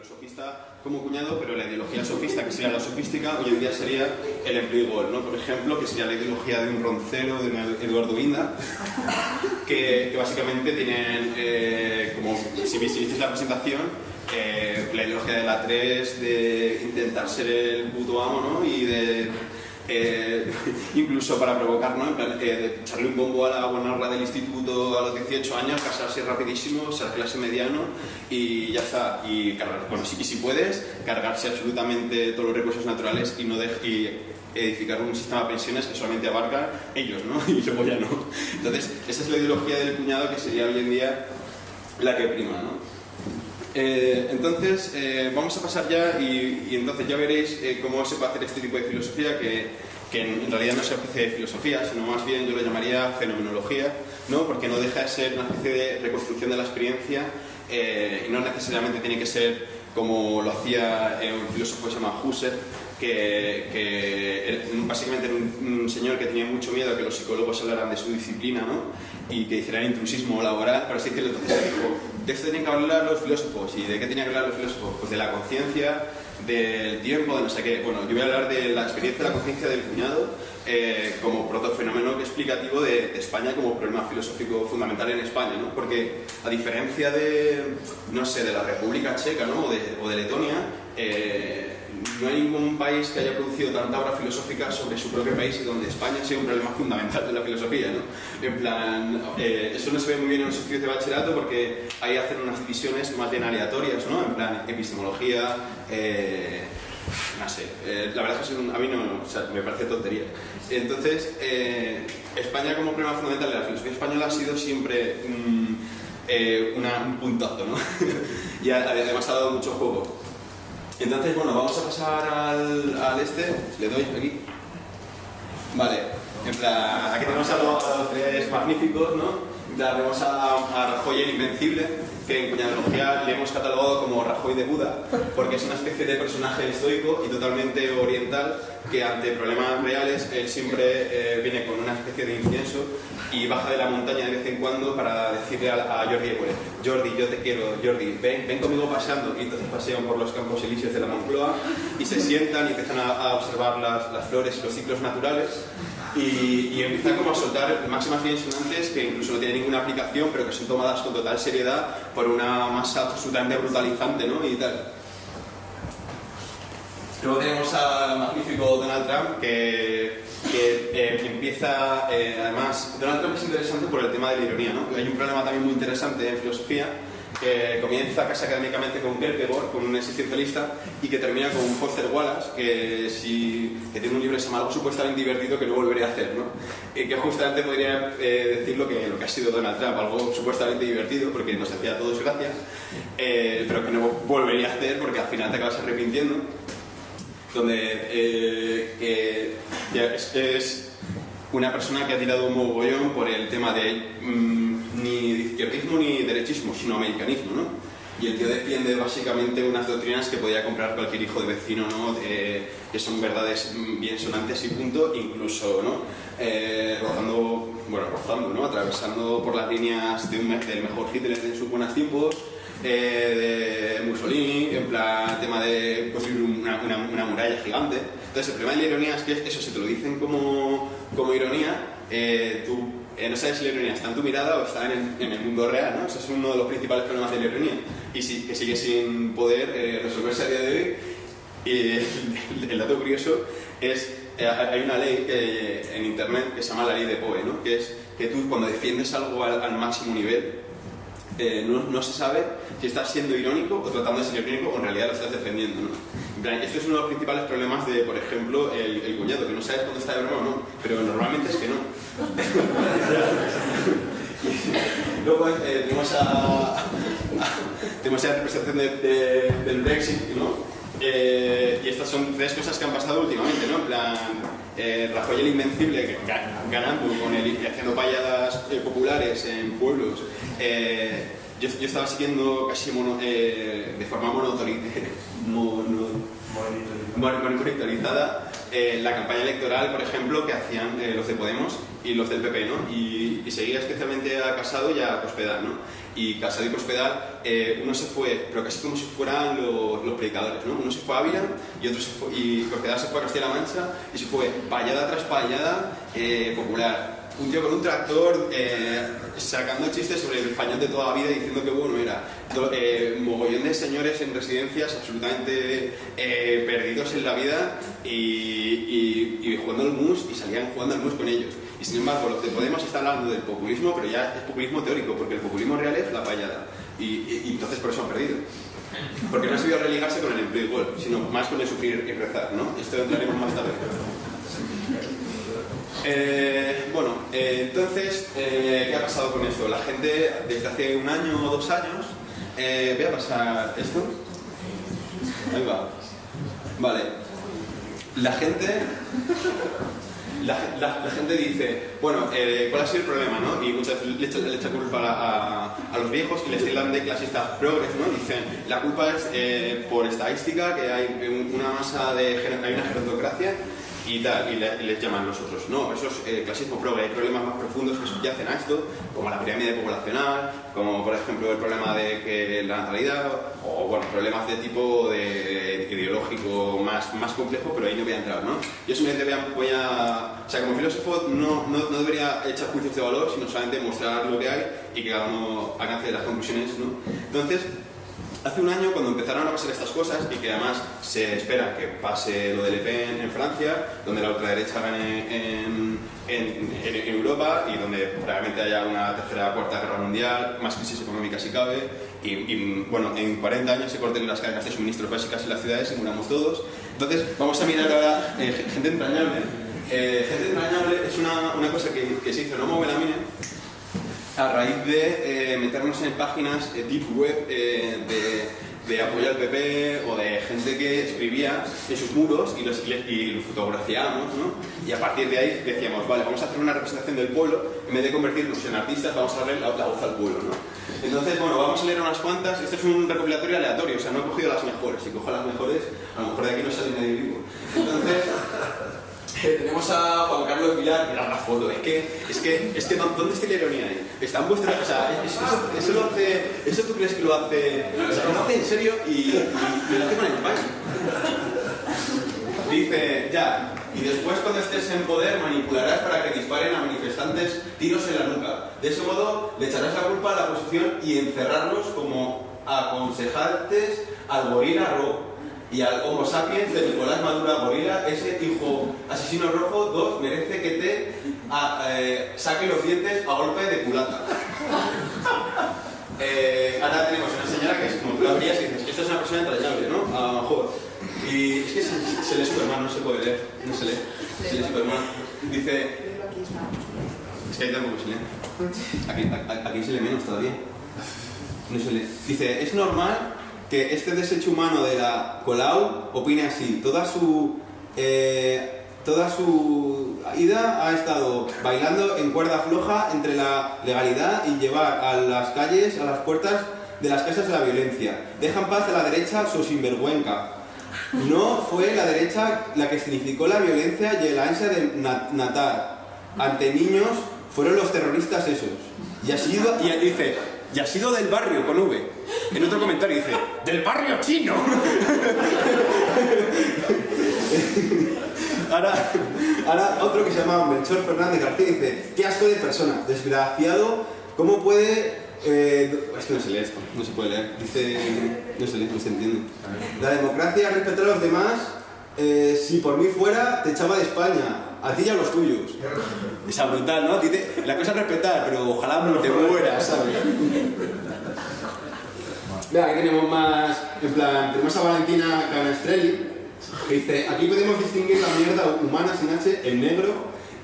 sofista como cuñado, pero la ideología sofista, que sería la sofística, hoy en día sería el empleo igual, ¿no? Por ejemplo, que sería la ideología de un roncero, de un Eduardo Inda, que básicamente tienen, como si viste la presentación, la ideología de la 3, de intentar ser el puto amo, ¿no? Y de incluso para provocar, ¿no? En plan, de echarle un bombo a la buenarra del instituto a los 18 años, casarse rapidísimo, ser clase mediano y ya está. Y cargar, bueno, y si puedes, cargarse absolutamente todos los recursos naturales y no edificar un sistema de pensiones que solamente abarca ellos, ¿no? Y luego ya no. Entonces, esa es la ideología del cuñado, que sería hoy en día la que prima, ¿no? Entonces, vamos a pasar ya y entonces ya veréis cómo se puede hacer este tipo de filosofía, que en realidad no es una especie de filosofía, sino más bien yo lo llamaría fenomenología, ¿no? Porque no deja de ser una especie de reconstrucción de la experiencia y no necesariamente tiene que ser como lo hacía un filósofo que se llama Husserl, que básicamente era un señor que tenía mucho miedo a que los psicólogos hablaran de su disciplina, ¿no? Y que hicieran intrusismo laboral, por así decirlo. Entonces dijo, de esto tenían que hablar los filósofos. ¿Y de qué tenían que hablar los filósofos? Pues de la conciencia, del tiempo, de no sé qué. Bueno, yo voy a hablar de la experiencia de la conciencia del cuñado como protofenómeno explicativo de España como problema filosófico fundamental en España, ¿no? Porque a diferencia de, no sé, de la República Checa, ¿no? o de Letonia, no hay ningún país que haya producido tanta obra filosófica sobre su propio país y donde España sea un problema fundamental de la filosofía, ¿no? En plan, eso no se ve muy bien en los estudios de bachillerato porque ahí hacen unas divisiones más bien aleatorias, ¿no? En plan, epistemología, no sé, la verdad es que a mí no, o sea, me parece tontería. Entonces, España como problema fundamental de la filosofía española ha sido siempre un puntazo, ¿no? Y además ha dado mucho juego. Entonces, bueno, vamos a pasar al este. Le doy aquí. Vale, en plan, aquí tenemos a los tres magníficos, ¿no? En plan, tenemos a Rajoy el Invencible, que en cuñadología le hemos catalogado como Rajoy de Buda, porque es una especie de personaje estoico y totalmente oriental, que ante problemas reales él siempre viene con una especie de incienso y baja de la montaña de vez en cuando para decirle a Jordi Évole: Jordi, yo te quiero, Jordi, ven conmigo paseando. Y entonces pasean por los campos elíseos de la Moncloa y se sientan y empiezan a observar las flores y los ciclos naturales y empiezan como a soltar máximas bien sonantes que incluso no tienen ninguna aplicación, pero que son tomadas con total seriedad por una masa absolutamente brutalizante, ¿no? Y tal. Luego tenemos al magnífico Donald Trump, que empieza, además, Donald Trump es interesante por el tema de la ironía, ¿no? Hay un problema también muy interesante en filosofía, que comienza casi académicamente con Kierkegaard, con un existencialista, y que termina con Foster Wallace, que tiene un libro que se llama Algo supuestamente divertido que no volveré a hacer, ¿no? Y que justamente podría decir lo que ha sido Donald Trump, algo supuestamente divertido, porque nos hacía a todos gracia, pero que no volvería a hacer porque al final te acabas arrepintiendo, donde es una persona que ha tirado un mogollón por el tema de ni izquierdismo ni derechismo, sino americanismo, ¿no? Y el tío defiende básicamente unas doctrinas que podía comprar cualquier hijo de vecino, ¿no? Que son verdades bien sonantes y punto, incluso, ¿no? Rozando, ¿no? Atravesando por las líneas del mejor Hitler en sus buenos tiempos, de Mussolini, en plan tema de construir una muralla gigante. Entonces el problema de la ironía es que eso, si te lo dicen como ironía, tú no sabes si la ironía está en tu mirada o está en el mundo real, ¿no? Eso es uno de los principales problemas de la ironía y que sigue sin poder resolverse a día de hoy. Y el dato curioso es, hay una ley en internet que se llama la ley de Poe, ¿no? Que es que tú cuando defiendes algo al máximo nivel, no se sabe si estás siendo irónico o tratando de ser irónico o en realidad lo estás defendiendo, ¿no? Este es uno de los principales problemas de, por ejemplo, el cuñado, que no sabes cuándo está de broma o no, pero normalmente es que no. Luego tenemos la representación del Brexit, ¿no? Y estas son tres cosas que han pasado últimamente, ¿no? En plan, Rajoy el Invencible ganando y haciendo payadas populares en pueblos. Yo estaba siguiendo casi monitorizada la campaña electoral, por ejemplo, que hacían los de Podemos y los del PP, ¿no? Y seguía especialmente a Casado y a Cospedal, ¿no? Y Casado y Cospedal, uno se fue, pero casi como si fueran los predicadores, ¿no? Uno se fue a Ávila y Cospedal se fue a Castilla-La Mancha y se fue payada tras payada popular. Un tío con un tractor sacando chistes sobre el español de toda la vida diciendo que bueno era. Mogollón de señores en residencias absolutamente perdidos en la vida y jugando al mus y salían jugando al mus con ellos. Y sin embargo, los de Podemos están hablando del populismo, pero ya es populismo teórico, porque el populismo real es la payada. Y entonces por eso han perdido. Porque no ha sabido religarse con el empleo igual, sino más con el sufrir y rezar, ¿no? Esto entraremos más tarde. Entonces, ¿qué ha pasado con esto? La gente, desde hace 1 año o 2 años, voy a pasar esto. Ahí va. Vale. La gente dice, bueno, ¿cuál ha sido el problema, no? Y muchas veces le echan culpa a los viejos y les tildan de clasistas progres, ¿no? Dicen, la culpa es por estadística, que hay una masa hay una gerontocracia y tal, y les llaman los otros. No, eso es clasismo progre, hay problemas más profundos que subyacen a esto, como la pirámide poblacional, como por ejemplo el problema de que la natalidad, o bueno, problemas de tipo ideológico más complejo, pero ahí no voy a entrar, ¿no? Yo simplemente o sea, como filósofo no debería echar juicios de valor, sino solamente mostrar lo que hay y que cada uno alcance las conclusiones, ¿no? Entonces, hace 1 año, cuando empezaron a pasar estas cosas, y que además se espera que pase lo de Le Pen en Francia, donde la ultraderecha gane en Europa y donde probablemente haya una tercera o cuarta guerra mundial, más crisis económica si cabe, y bueno, en 40 años se corten las cadenas de suministro básicas en las ciudades y muramos todos. Entonces, vamos a mirar ahora gente entrañable. Gente entrañable es una cosa que se hizo en Homo Belamine a raíz de meternos en páginas deep web de apoyo al PP o de gente que escribía en sus muros y los fotografiábamos, ¿no? Y a partir de ahí decíamos, vale, vamos a hacer una representación del pueblo, en vez de convertirnos en artistas, vamos a darle la voz al pueblo, ¿no? Entonces, bueno, vamos a leer unas cuantas. Este es un recopilatorio aleatorio, o sea, no he cogido las mejores. Si cojo las mejores, a lo mejor de aquí no sale nadie vivo. Entonces, tenemos a Juan Carlos Villar. Mirad la foto, es que ¿dónde está la ironía ahí? Está en vuestra... O sea, eso lo hace... ¿Eso tú crees que lo hace...? O sea, lo hace en serio y lo hace con el país. Dice, ya, y después cuando estés en poder manipularás para que disparen a manifestantes tiros en la nuca. De ese modo le echarás la culpa a la oposición y encerrarlos como aconsejantes al gorila Ro y al Homo sapiens de Nicolás Maduro Gorila, ese hijo asesino rojo. 2, merece que te saque los dientes a golpe de culata. Ahora tenemos una señora que es como tú la verías y dices, esta es una persona entrañable, ¿no? A lo mejor. Y es que se lee Superman, no se puede leer, no se lee. Se lee Superman. Dice... Es que ahí tampoco se lee. Aquí se lee menos todavía. No se lee. Dice, es normal que este desecho humano de la Colau opine así. Toda su ida ha estado bailando en cuerda floja entre la legalidad y llevar a las calles, a las puertas de las casas de la violencia. Deja en paz a la derecha su sinvergüenza. No fue la derecha la que significó la violencia y el ansia de Natar ante niños, fueron los terroristas esos. Y ha sido del barrio, con V. En otro comentario dice, ¡del barrio chino! Ahora otro que se llama Melchor Fernández García dice, ¡qué asco de persona! Desgraciado, ¿cómo puede...? Es que no se lee esto, no se puede leer. Dice... no se lee, no se entiende. La democracia, respetar a los demás, si por mí fuera, te echaba de España. A ti y a los tuyos. Esa brutal, ¿no? La cosa es respetar, pero ojalá no te mueras, ¿sabes? Mira, aquí tenemos más... En plan, tenemos a Valentina Canestrelli, que dice, aquí podemos distinguir la mierda humana sin H, el negro,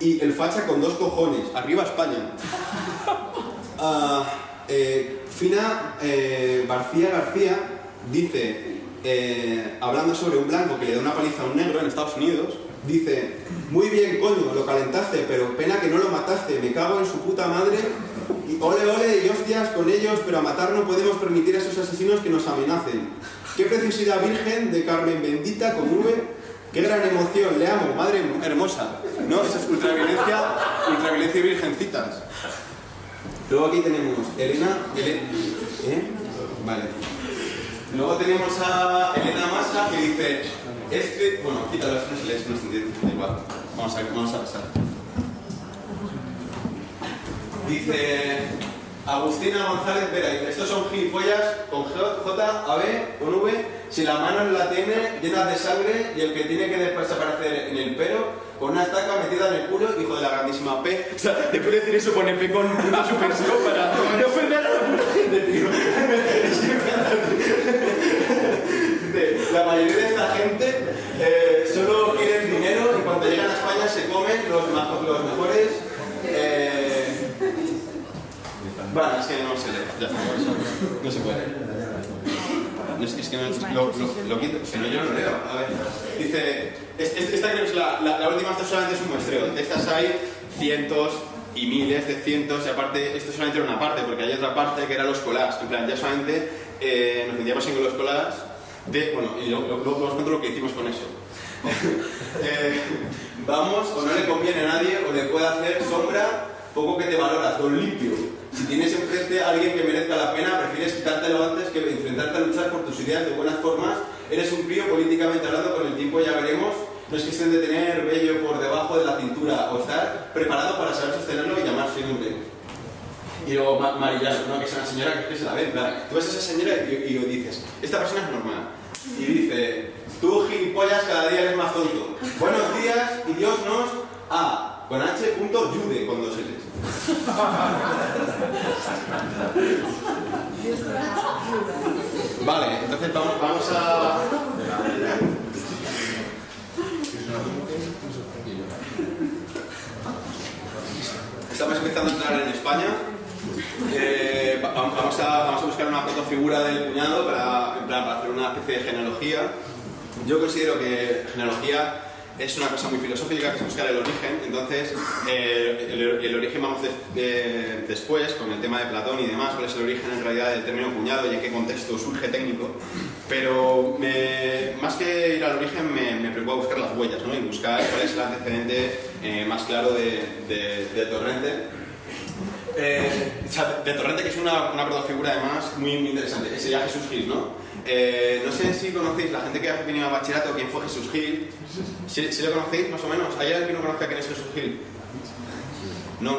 y el facha con 2 cojones. ¡Arriba España! Fina García dice, hablando sobre un blanco que le da una paliza a un negro en Estados Unidos, dice, muy bien, coño, lo calentaste, pero pena que no lo mataste, me cago en su puta madre, y ole, ole, y hostias con ellos, pero a matar no podemos permitir a esos asesinos que nos amenacen. Qué preciosidad virgen de Carmen Bendita con V, ¡Qué gran emoción! ¡Le amo! ¡Madre hermosa! ¿No? Eso es ultraviolencia y virgencitas. Luego aquí tenemos Elena... Vale. Luego tenemos a Elena Massa que dice... Bueno, quítalo, no se lee, no se entiende, da igual. Vamos a pasar. Dice... Agustina González Vera, dice, estos son gilipollas con J, A, B, con V, si la mano la tiene llena de sangre y el que tiene que desaparecer en el pelo con una estaca metida en el culo, hijo de la grandísima P. O sea, te puede decir eso, pone P con punto suspensivo para no ofender a la puta gente, tío. La mayoría de esta gente solo quieren dinero y cuando llegan a España se comen los mejores... Bueno, es que no se lee, ya está, por eso no se puede. Es que no, lo quito, si no yo no lo leo. A ver, dice, esta creo que es la última, esto solamente es un muestreo. De estas hay cientos y miles de cientos, y aparte, esto solamente era una parte, porque hay otra parte que era los collages. En plan, ya solamente nos vendíamos en los collages de, bueno, y luego os cuento lo que hicimos con eso. Vamos, o no le conviene a nadie, o le puede hacer sombra, poco que te valoras, don limpio. Si tienes enfrente a alguien que merezca la pena, prefieres quitártelo antes que enfrentarte a luchar por tus ideas de buenas formas. Eres un crío políticamente hablando, con el tiempo ya veremos. No es cuestión de tener vello por debajo de la cintura o estar preparado para saber sostenerlo y llamarse hombre. Y luego Marillaso, ¿no? Que es una señora que se la ve, en plan, tú ves a esa señora y dices, esta persona es normal. Y dice, tú gilipollas cada día eres más tonto. Buenos días y Dios nos a con h.yude con dos L's. Vale, entonces vamos a... Estamos empezando a entrar en España. Vamos a buscar una fotofigura del cuñado para hacer una especie de genealogía. Yo considero que genealogía es una cosa muy filosófica, que es buscar el origen. Entonces, el origen vamos después, con el tema de Platón y demás, cuál es el origen en realidad del término cuñado y en qué contexto surge técnico. Pero más que ir al origen, me preocupa buscar las huellas, ¿no? Y buscar cuál es el antecedente más claro de Torrente. De Torrente, que es una protofigura además muy interesante. Ese ya Jesús Gil, ¿no? No sé si conocéis, la gente que ha venido a bachillerato, quién fue Jesús Gil. ¿Sí lo conocéis más o menos? ¿Hay alguien que no conozca quién es Jesús Gil? ¿No?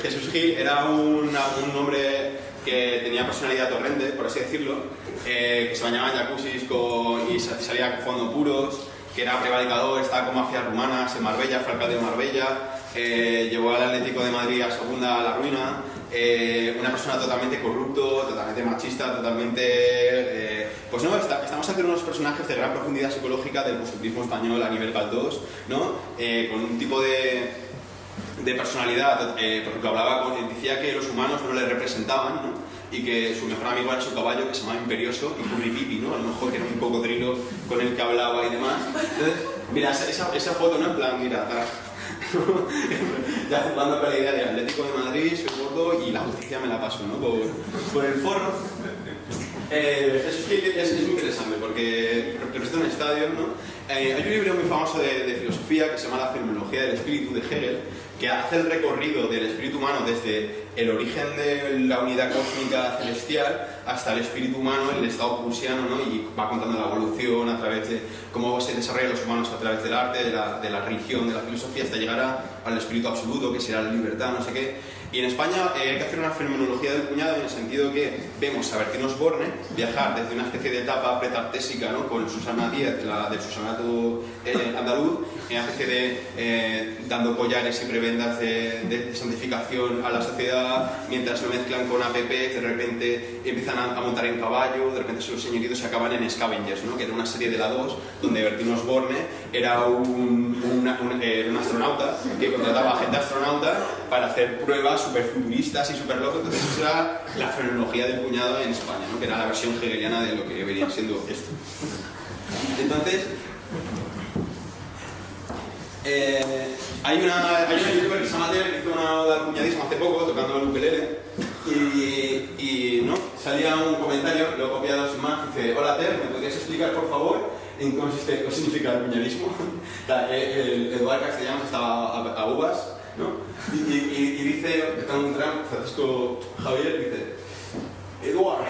Jesús Gil era un hombre que tenía personalidad torrente, por así decirlo, que se bañaba en jacuzzis y salía con fondo puros, que era prevaricador, estaba con mafias rumanas en Marbella, fue alcalde de Marbella, llevó al Atlético de Madrid a segunda a la ruina. Una persona totalmente corrupto, totalmente machista, totalmente... pues no, estamos ante unos personajes de gran profundidad psicológica del constructivismo español a nivel Galdós, ¿no? Con un tipo de personalidad, por ejemplo, decía que los humanos no le representaban, ¿no? Y que su mejor amigo era su caballo, que se llamaba Imperioso, y Curripipi, ¿no? A lo mejor que era un cocodrilo con el que hablaba y demás. Entonces, mira, esa foto, ¿no? En plan, mira, ya jugando con la idea del Atlético de Madrid, soy gordo y la justicia me la paso, ¿no? Por el forro. Jesús Gil es muy interesante porque representa un estadio, ¿no? Hay un libro muy famoso de filosofía que se llama La fenomenología del espíritu, de Hegel, que hace el recorrido del espíritu humano desde el origen de la unidad cósmica celestial hasta el espíritu humano, el estado pulsiano, ¿no? Y va contando la evolución a través de cómo se desarrollan los humanos a través del arte, de la religión, de la filosofía, hasta llegar al espíritu absoluto, que será la libertad, no sé qué. Y en España hay que hacer una fenomenología del cuñado en el sentido que vemos a Bertín Osborne viajar desde una especie de etapa pretartésica, ¿no? Con Susana Díaz, del Susanato andaluz, en una especie de dando collares y prebendas de santificación a la sociedad, mientras lo mezclan con APP, de repente empiezan a montar en caballo, de repente son los señoritos y acaban en Scavengers, ¿no? Que era una serie de la 2 donde Bertín Osborne era un astronauta que contrataba a gente astronauta para hacer pruebas superfuturistas y super locos. Entonces esa era la fenomenología del cuñado en España, ¿no? Que era la versión hegeliana de lo que venía siendo esto. Entonces, hay un youtuber que se llama Ter, que hizo una oda al cuñadismo hace poco, tocando el ukelele, y no, salía un comentario, lo he copiado sin más, dice: hola Ter, ¿me podrías explicar por favor en qué consiste, qué significa el cuñadismo? El Eduardo Castellanos estaba a uvas, ¿no? Y dice, Francisco Javier dice: Eduardo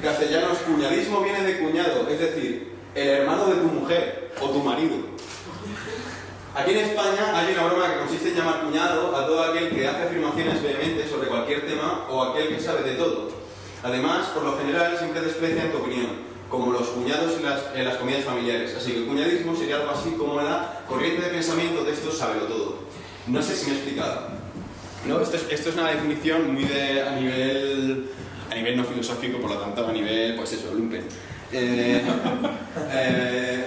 Castellanos, cuñadismo viene de cuñado, es decir, el hermano de tu mujer o tu marido. Aquí en España hay una broma que consiste en llamar cuñado a todo aquel que hace afirmaciones vehementes sobre cualquier tema o aquel que sabe de todo. Además, por lo general, siempre desprecian tu opinión, como los cuñados en las comidas familiares. Así que el cuñadismo sería algo así como la corriente de pensamiento de estos sábelo todo. No sé si me he explicado. No, esto es una definición muy a nivel no filosófico, por lo tanto a nivel, pues eso, lumpen.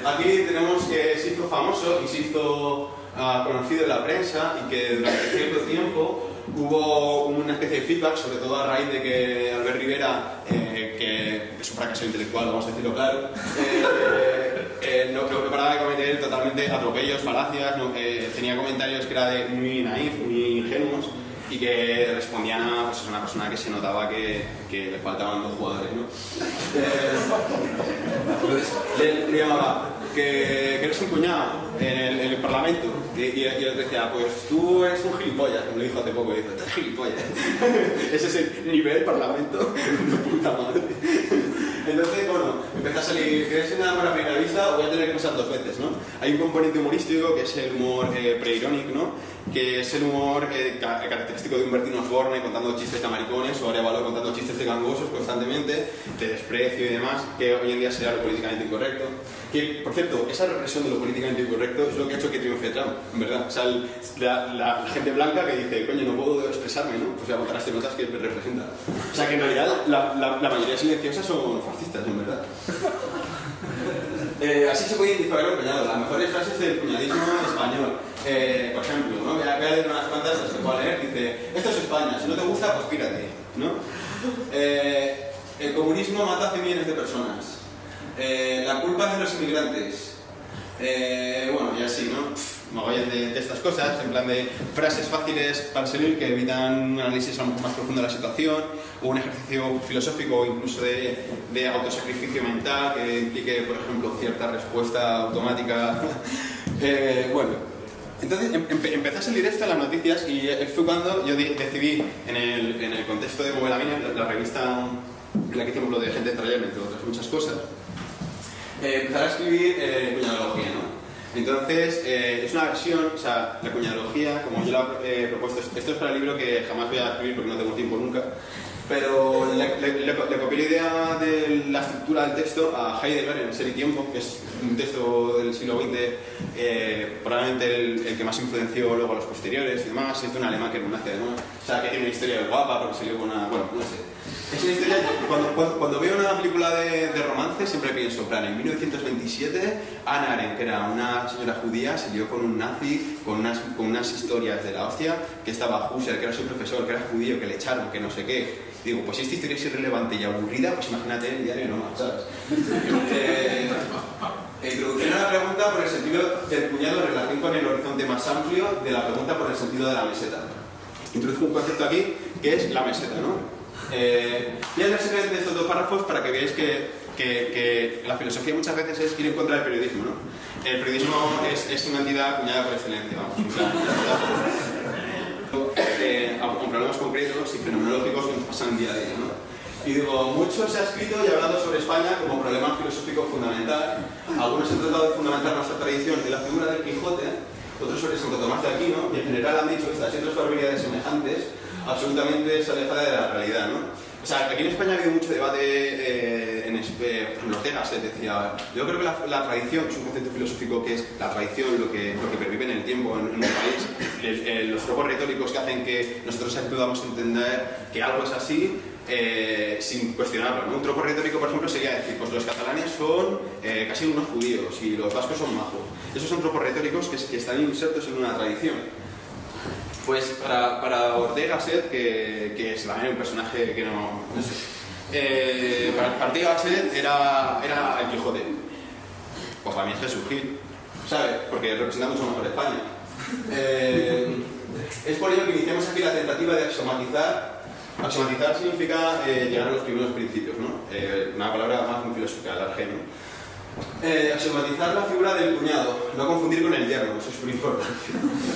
Aquí tenemos que se hizo famoso y se hizo conocido en la prensa, y que durante cierto tiempo hubo una especie de feedback, sobre todo a raíz de que Albert Rivera, que es un fracaso intelectual, vamos a decirlo claro, no paraba de cometer totalmente atropellos, falacias, tenía comentarios que eran muy naif, muy ingenuos, y que respondían a pues, una persona que se notaba que le faltaban 2 jugadores, ¿no? Entonces le llamaba que eres un cuñado en el Parlamento, y él decía: pues tú eres un gilipollas, me lo dijo hace poco, y dijo: estás gilipollas. Ese es el nivel Parlamento, puta madre. Entonces, bueno, empezó a salir: ¿quieres ser una buena primera vista o voy a tener que pensar 2 veces, ¿no? Hay un componente humorístico que es el humor pre-irónico, ¿no? Que es el humor característico de un Bertino Osborne contando chistes de maricones, o Arevalo contando chistes de gangosos constantemente, de desprecio y demás, que hoy en día sería lo políticamente incorrecto. Que, por cierto, esa represión de lo políticamente incorrecto es lo que ha hecho que triunfe Trump, en verdad. O sea, la gente blanca que dice: coño, no puedo expresarme, ¿no? Pues voy a votar a este notas que me representa. O sea, que en realidad la mayoría silenciosas son fascistas, en verdad. Así se puede identificar el cuñado. Las mejores frases del cuñadismo español. Por ejemplo, ¿no? Voy a leer unas cuantas, las que puedo leer. Dice: esto es España, si no te gusta, pues pírate, ¿no? El comunismo mata a millones de personas. La culpa es de los inmigrantes. Bueno, y así, ¿no? Mogollón de estas cosas, en plan de frases fáciles para salir que evitan un análisis a lo mejor más profundo de la situación, o un ejercicio filosófico o incluso de autosacrificio mental que implique, por ejemplo, cierta respuesta automática. Bueno, entonces empezó a salir esto en las noticias, y fue cuando yo decidí, en el contexto de Movelamina, la revista en la que hicimos lo de Gente Trayal, entre otras muchas cosas, empezar a escribir cuñadología, ¿no? Entonces, es una versión, o sea, la cuñadología, como yo la he propuesto, esto es para el libro que jamás voy a escribir porque no tengo tiempo nunca, pero le copié la idea de la estructura del texto a Heidegger en Ser y Tiempo, que es un texto del siglo XX, probablemente el que más influenció luego a los posteriores y demás. Es de un alemán que no nace, ¿no? O sea, que tiene una historia guapa porque salió con una... bueno, no sé. Es una historia... Cuando veo una película de romance siempre pienso, en plan, en 1927 Anna Arendt, que era una señora judía, se lió con un nazi con unas historias de la hostia, que estaba Husserl, que era su profesor, que era judío, que le echaron, que no sé qué. Digo, pues si esta historia es irrelevante y aburrida, pues imagínate el diario nomás, ¿sabes? Introducción a la pregunta por el sentido del cuñado en relación con el horizonte más amplio de la pregunta por el sentido de la meseta. Introduzco un concepto aquí que es la meseta, ¿no? Y al leer de estos 2 párrafos para que veáis que la filosofía muchas veces es ir en contra del periodismo, ¿no? El periodismo es una entidad cuñada por excelencia, vamos. Con problemas concretos y fenomenológicos que nos pasan día a día, ¿no? Y digo, mucho se ha escrito y hablado sobre España como problema filosófico fundamental. Algunos han tratado de fundamentar nuestra tradición en la figura del Quijote, otros sobre Santo Tomás de Aquino, y en general han dicho que estas y otras barbaridades semejantes absolutamente alejadas de la realidad, ¿no? O sea, aquí en España ha habido mucho debate en Ortega se decía, yo creo que la tradición es un concepto filosófico que es la tradición, lo que pervive en el tiempo en un país, los tropos retóricos que hacen que nosotros ayudamos a entender que algo es así sin cuestionarlo, ¿no? Un tropo retórico, por ejemplo, sería decir, pues los catalanes son casi unos judíos y los vascos son majos. Esos son tropos retóricos que están insertos en una tradición. Pues para Ortega Gasset, que es también un personaje que no sé, para Ortega Gasset era el Quijote. Pues para mí es Jesús Gil, ¿sabes? Porque representa mucho mejor España. Es por ello que iniciamos aquí la tentativa de axiomatizar Axiomatizar significa llegar a los primeros principios, ¿no? Una palabra más muy filosófica, el arge, ¿no? Axiomatizar la figura del cuñado, no confundir con el yerno, eso es muy importante,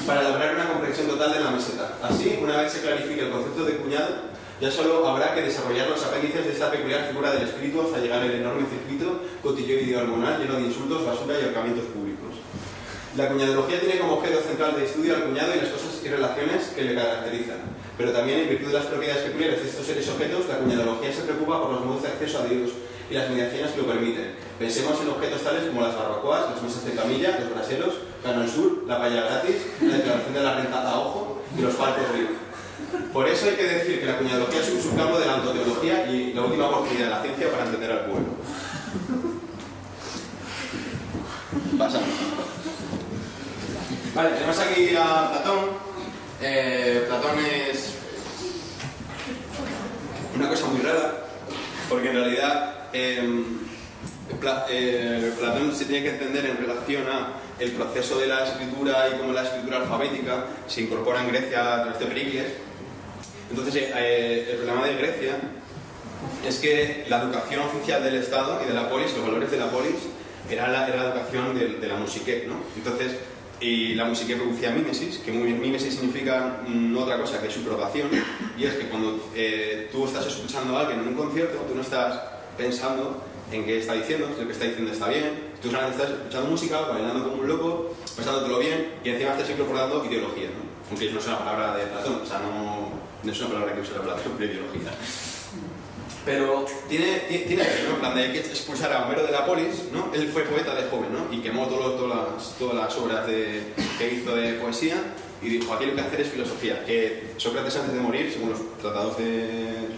para lograr una comprensión total de la meseta. Así, una vez se clarifique el concepto de cuñado, ya solo habrá que desarrollar los apéndices de esta peculiar figura del espíritu hasta llegar al enorme circuito cotilloideo hormonal lleno de insultos, basura y ahorcamientos públicos. La cuñadología tiene como objeto central de estudio al cuñado y las cosas y relaciones que le caracterizan. Pero también, en virtud de las propiedades peculiares de estos seres objetos, la cuñadología se preocupa por los modos de acceso a Dios y las mediaciones que lo permiten. Pensemos en objetos tales como las barbacoas, las mesas de camilla, los braseros, Canal Sur, la paella gratis, la declaración de la renta a ojo y los palcos RIC. Por eso hay que decir que la cuñadología es un subcampo de la ontoteología y la última oportunidad de la ciencia para entender al pueblo. Pasamos. Vale, tenemos aquí a Platón. Platón es una cosa muy rara, porque en realidad Platón se tiene que entender en relación a el proceso de la escritura y cómo la escritura alfabética se incorpora en Grecia a través de Pericles. Entonces, el problema de Grecia es que la educación oficial del Estado y de la polis, los valores de la polis, era la educación de la musique, ¿no? Entonces, y la musique producía mímesis, que mímesis significa no otra cosa que subrogación, y es que cuando tú estás escuchando a alguien en un concierto, tú no estás pensando en qué está diciendo, si lo que está diciendo está bien, tú solamente estás escuchando música, bailando como un loco, pasándotelo bien, y encima estás incorporando ideología, ¿no? Aunque no es una palabra de Platón, o sea, no es una palabra que usa Platón de ideología. Pero tiene ¿no? En plan de hay que expulsar a Homero de la polis, ¿no? Él fue poeta de joven, ¿no? Y quemó todas las obras que hizo de poesía y dijo, aquí lo que hacer es filosofía. Que Sócrates antes de morir, según los tratados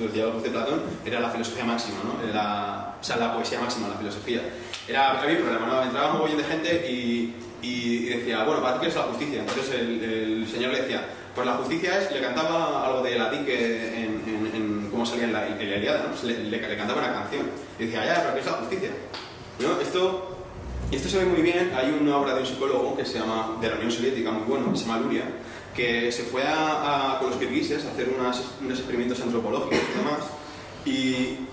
los diálogos de Platón, era la filosofía máxima, ¿no? O sea, la poesía máxima, la filosofía. Había un problema, ¿no? Entraba un montón de gente y decía, bueno, ¿para ti qué es la justicia? Entonces el señor le decía, pues la justicia es, le cantaba algo de la dique en cómo salía en la Ilíada, ¿no? Le cantaba una canción. Y decía, ya, pero ¿qué es la justicia? ¿No? Esto se ve muy bien. Hay una obra de un psicólogo que se llama, de la Unión Soviética, muy bueno, que se llama Luria, que se fue con los kirguises a hacer unos experimentos antropológicos y demás. Y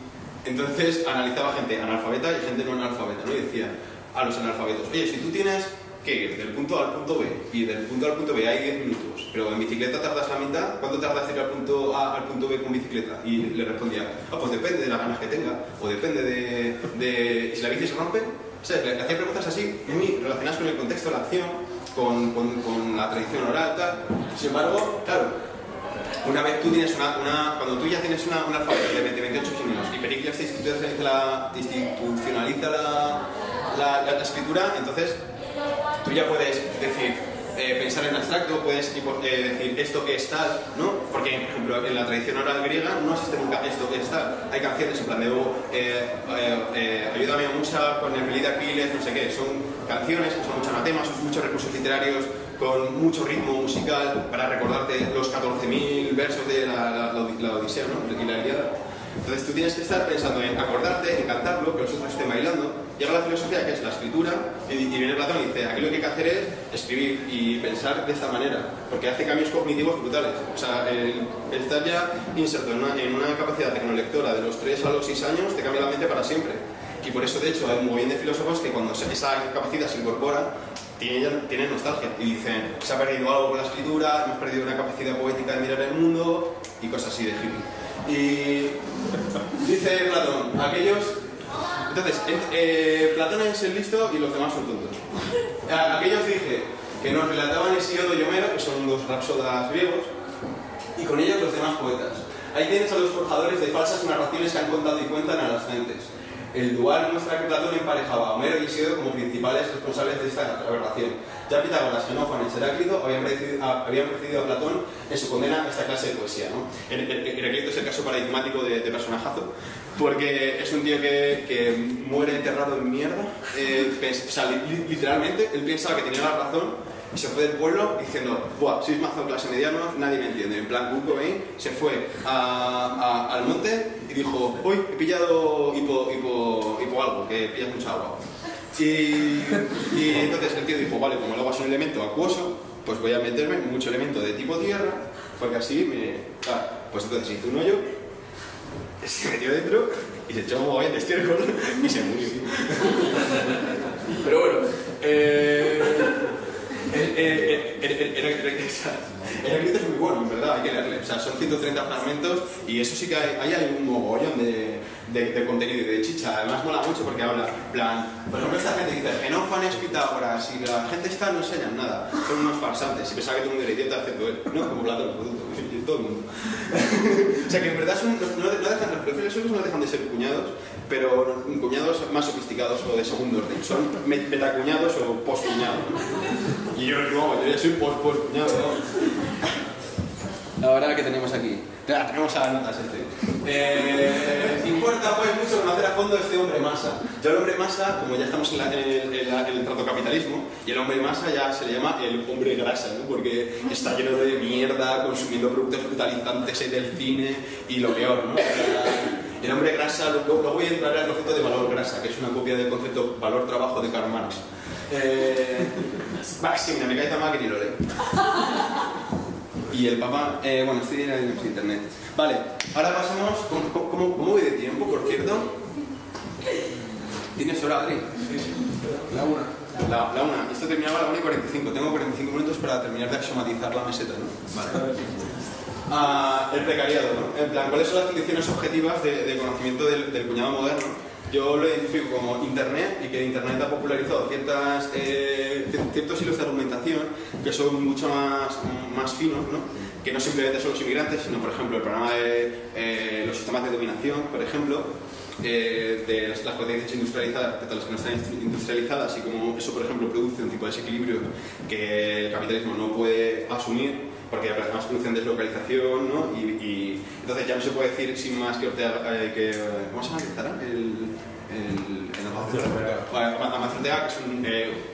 entonces analizaba gente analfabeta y gente no analfabeta, ¿no? Y decía a los analfabetos, oye, si tú tienes que ir del punto A al punto B y del punto A al punto B hay 10 minutos, pero en bicicleta tardas la mitad, ¿cuánto tardas ir al punto A al punto B con bicicleta? Y le respondía, pues depende de las ganas que tenga, o depende de si la bici se rompe. O sea, le hacía preguntas así, muy relacionadas con el contexto de la acción, con la tradición oral, tal. Sin embargo, claro, una vez tú tienes cuando tú ya tienes un alfabeto de 28 signos y Pericles te institucionaliza la escritura, entonces tú ya puedes decir, pensar en abstracto, puedes decir esto que es tal, ¿no? Porque, por ejemplo, en la tradición oral griega no existe nunca esto que es tal. Hay canciones en plan de ayúdame a musa con el pelí de Aquiles, no sé qué. Son canciones que son muchos anatemas, son muchos recursos literarios con mucho ritmo musical para recordarte los 14.000 versos de la Odisea, ¿no? Y la Ilíada. Entonces tú tienes que estar pensando en acordarte, en cantarlo, que los otros estén bailando. Llega la filosofía, que es la escritura, y viene Platón y dice, aquí lo que hay que hacer es escribir y pensar de esta manera, porque hace cambios cognitivos brutales. O sea, estar ya inserto en una capacidad tecnolectora de los 3 a los 6 años te cambia la mente para siempre. Y por eso, de hecho, hay un montón de filósofos que cuando esa capacidad se incorpora, tienen nostalgia y dicen, se ha perdido algo con la escritura, hemos perdido una capacidad poética de mirar el mundo y cosas así de hippie. Y dice Platón, entonces, Platón es el listo y los demás son tontos. Aquellos dije que nos relataban Hesíodo y Homero, que son dos rapsodas griegos, y con ellos los demás poetas. Ahí tienes a los forjadores de falsas narraciones que han contado y cuentan a las gentes. El dual muestra que Platón emparejaba a Homero y Hesíodo como principales responsables de esta aberración. Ya Pitágoras, Xenófanes y Heráclito habían precedido a Platón en su condena a esta clase de poesía, ¿no? Heráclito es el caso paradigmático de personajazo, porque es un tío que muere enterrado en mierda. O sea, literalmente, él pensaba que tenía la razón y se fue del pueblo diciendo, buah, sois mazo clase medianos, nadie me entiende. En plan, Kurt Cobain se fue al monte y dijo, hoy he pillado hipo algo, que pillas mucha agua. Y entonces el tío dijo, vale, como el agua es un elemento acuoso, pues voy a meterme mucho elemento de tipo tierra, porque así Pues entonces se hizo un hoyo, se metió dentro y se echó un mogollón de estiércol y se murió. Pero bueno, Heráclito es muy bueno, en verdad, hay que leerle. O sea, son 130 fragmentos y eso sí que hay un mogollón de contenido y de chicha. Además mola mucho porque habla, plan, por ejemplo, esta gente dice Genófanes, Pitágoras, y la gente está no enseñan nada, son unos farsantes. Y pensaba que todo el mundo era idiota, excepto él, ¿no? Como Platón, todo el mundo. O sea que en verdad los filósofos no dejan de ser cuñados, pero cuñados más sofisticados o de segundo orden. Son metacuñados o poscuñados, ¿no? Y yo ya soy poscuñado, ¿no? Ahora que tenemos aquí. Tenemos a las notas importa pues mucho conocer a fondo este hombre masa. Yo al hombre masa, como ya estamos en el trato capitalismo, y el hombre masa ya se le llama el hombre grasa, ¿no? Porque está lleno de mierda, consumiendo productos brutalizantes del cine y lo peor, ¿no? El hombre grasa, luego voy a entrar al concepto de valor grasa, que es una copia del concepto valor trabajo de Karl Marx. Sí, mira, me cae tan mal que ni lo leo. Y el Papa, bueno, estoy en internet. Vale, ahora pasamos. ¿Cómo voy de tiempo, por cierto? ¿Tienes hora, Adri? Sí, la una. La una. Esto terminaba a la 1:45. Tengo 45 minutos para terminar de axiomatizar la meseta, ¿no? Vale. El precariado, ¿no? En plan, ¿cuáles son las condiciones objetivas de conocimiento del cuñado moderno? Yo lo identifico como Internet, y que Internet ha popularizado ciertos hilos de argumentación que son mucho más finos, ¿no? Que no simplemente son los inmigrantes, sino, por ejemplo, el programa de los sistemas de dominación, por ejemplo, de las potencias industrializadas respecto a las que no están industrializadas, y como eso, por ejemplo, produce un tipo de desequilibrio que el capitalismo no puede asumir, porque además produce deslocalización, ¿no? Y entonces ya no se puede decir sin más que Ortega, ¿cómo se llama? Amancio Ortega, que es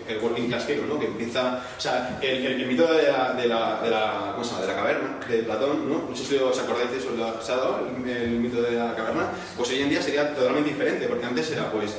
el working class hero, ¿no? Que empieza, o sea, el mito de la caverna de Platón, ¿no? sé si os acordáis de eso, ¿se ha dado el mito de la caverna? Pues hoy en día sería totalmente diferente, porque antes era pues